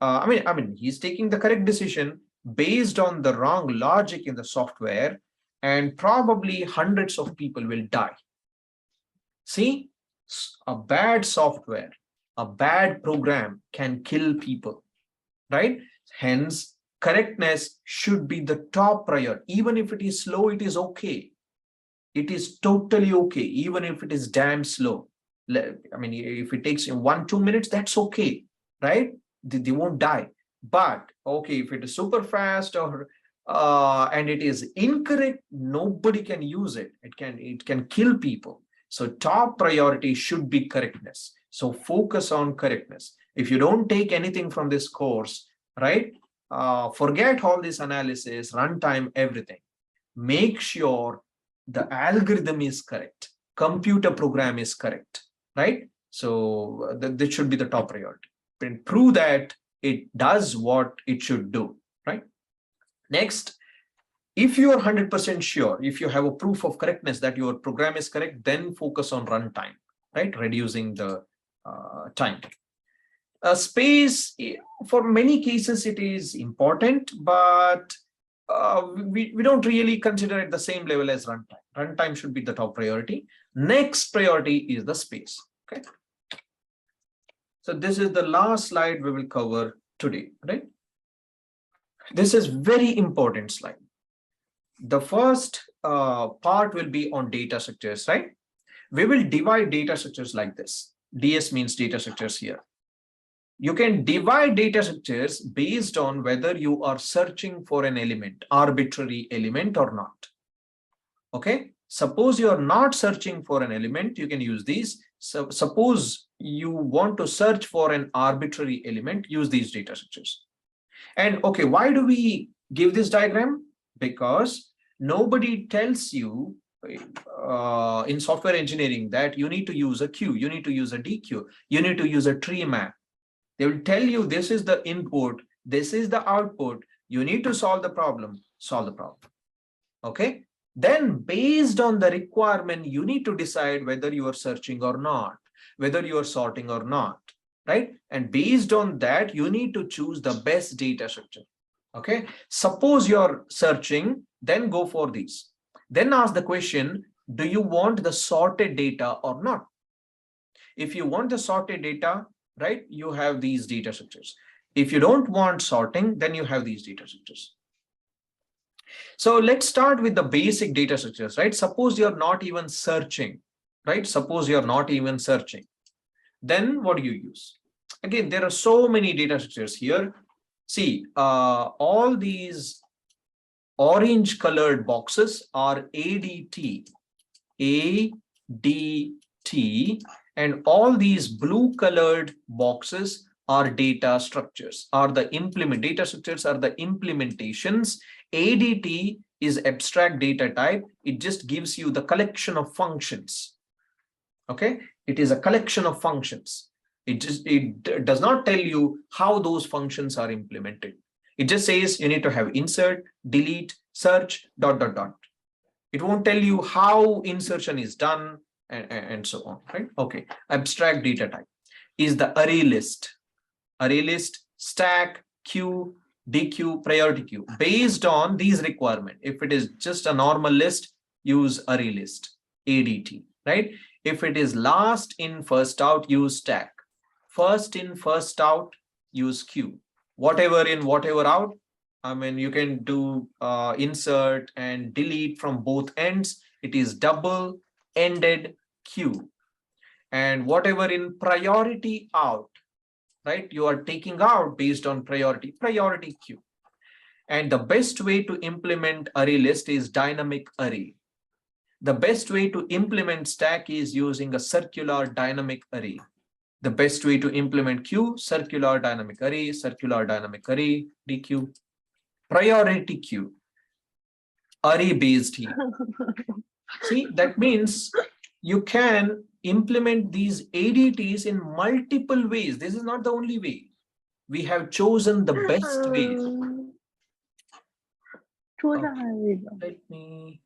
I mean, he's taking the correct decision based on the wrong logic in the software, and probably hundreds of people will die. See, a bad software, a bad program can kill people, right? Hence, correctness should be the top priority. Even if it is slow, it is okay. It is totally okay, even if it is damn slow. I mean, if it takes 1-2 minutes, that's okay, right? They won't die. But okay, if it is super fast or and it is incorrect, nobody can use it. It can kill people. So top priority should be correctness. So focus on correctness. If you don't take anything from this course, right? Forget all this analysis, runtime, everything. Make sure the algorithm is correct, computer program is correct, right? So that should be the top priority. And prove that it does what it should do, right? Next, if you are 100% sure, if you have a proof of correctness that your program is correct, then focus on runtime, right? Reducing the time. Space, for many cases, it is important, but we don't really consider it the same level as runtime. Runtime should be the top priority. Next priority is the space. Okay. So this is the last slide we will cover today, right? This is very important slide. The first part will be on data structures, right? We will divide data structures like this. DS means data structures here. You can divide data structures based on whether you are searching for an element, arbitrary element or not. Okay. Suppose you are not searching for an element, you can use these. So suppose you want to search for an arbitrary element, use these data structures. And okay, why do we give this diagram? Because nobody tells you in software engineering that you need to use a queue, you need to use a DQ, you need to use a tree map. They will tell you this is the input, this is the output. You need to solve the problem, solve the problem. Okay. Then based on the requirement, you need to decide whether you are searching or not, whether you are sorting or not, right? And based on that, you need to choose the best data structure. Okay. Suppose you're searching, then go for these. Then ask the question, do you want the sorted data or not? If you want the sorted data, right, you have these data structures. If you don't want sorting, then you have these data structures. So let's start with the basic data structures, right? Suppose you're not even searching, right? Suppose you're not even searching. Then what do you use? Again, there are so many data structures here. See, all these orange colored boxes are ADT, and all these blue colored boxes are data structures, are the data structures are the implementations. ADT is abstract data type. It just gives you the collection of functions. Okay, it is a collection of functions. It does not tell you how those functions are implemented. It just says you need to have insert, delete, search, ... It won't tell you how insertion is done and so on, right? Okay, abstract data type is the array list, stack, queue, DQ, priority queue. Based on these requirements, if it is just a normal list, use array list, ADT, right? If it is last in, first out, use stack. First in, first out, use queue. Whatever in, whatever out, I mean, you can do insert and delete from both ends. It is double-ended queue. And whatever in priority out, right? You are taking out based on priority queue. And the best way to implement array list is dynamic array. The best way to implement stack is using a circular dynamic array. The best way to implement queue, circular dynamic array, DQ. Priority queue, array based here. See, that means you can implement these ADTs in multiple ways. This is not the only way. We have chosen the best ways. Okay. Let me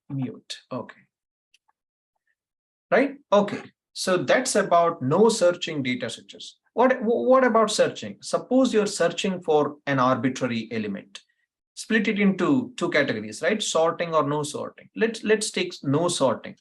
mute. Okay. Right? Okay. So that's about no searching data structures. What about searching? Suppose you're searching for an arbitrary element. Split it into two categories, right? Sorting or no sorting. Let's take no sorting.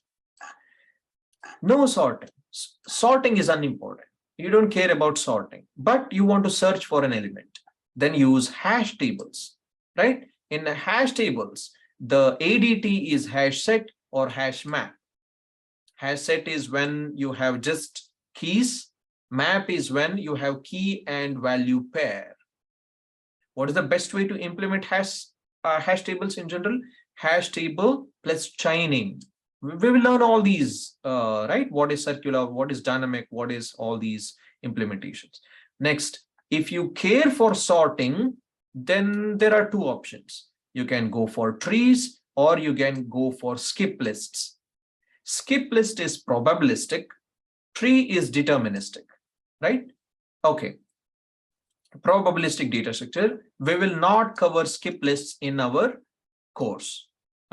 No sorting. Sorting is unimportant. You don't care about sorting, but you want to search for an element. Then use hash tables, right? In the hash tables, the ADT is hash set or hash map. Hash set is when you have just keys. Map is when you have key and value pair. What is the best way to implement hash tables in general? Hash table plus chaining. We will learn all these, right? What is circular, what is dynamic, what is all these implementations. Next, if you care for sorting, then there are two options. You can go for trees or you can go for skip lists. Skip list is probabilistic. Tree is deterministic, right? Okay. Probabilistic data structure. We will not cover skip lists in our course.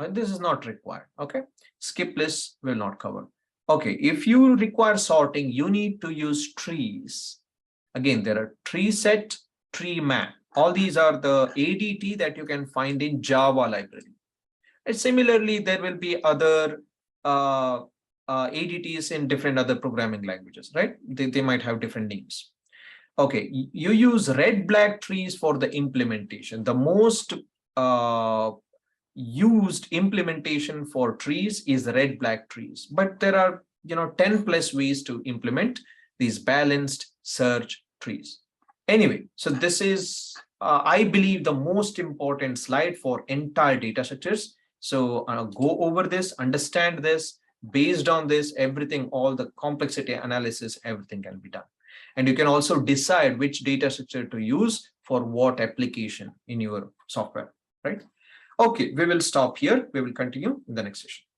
This is not required. Okay. Skip lists will not cover. Okay. If you require sorting, you need to use trees. Again, there are tree set, tree map. All these are the ADT that you can find in Java library. And similarly, there will be other ADTs in different other programming languages, right? They might have different names. Okay, you use red-black trees for the implementation. The most used implementation for trees is red-black trees, but there are 10 plus ways to implement these balanced search trees. Anyway, so this is I believe the most important slide for entire data structures. So go over this, understand this. Based on this, everything, all the complexity analysis, everything can be done. And you can also decide which data structure to use for what application in your software, right? Okay, we will stop here. We will continue in the next session.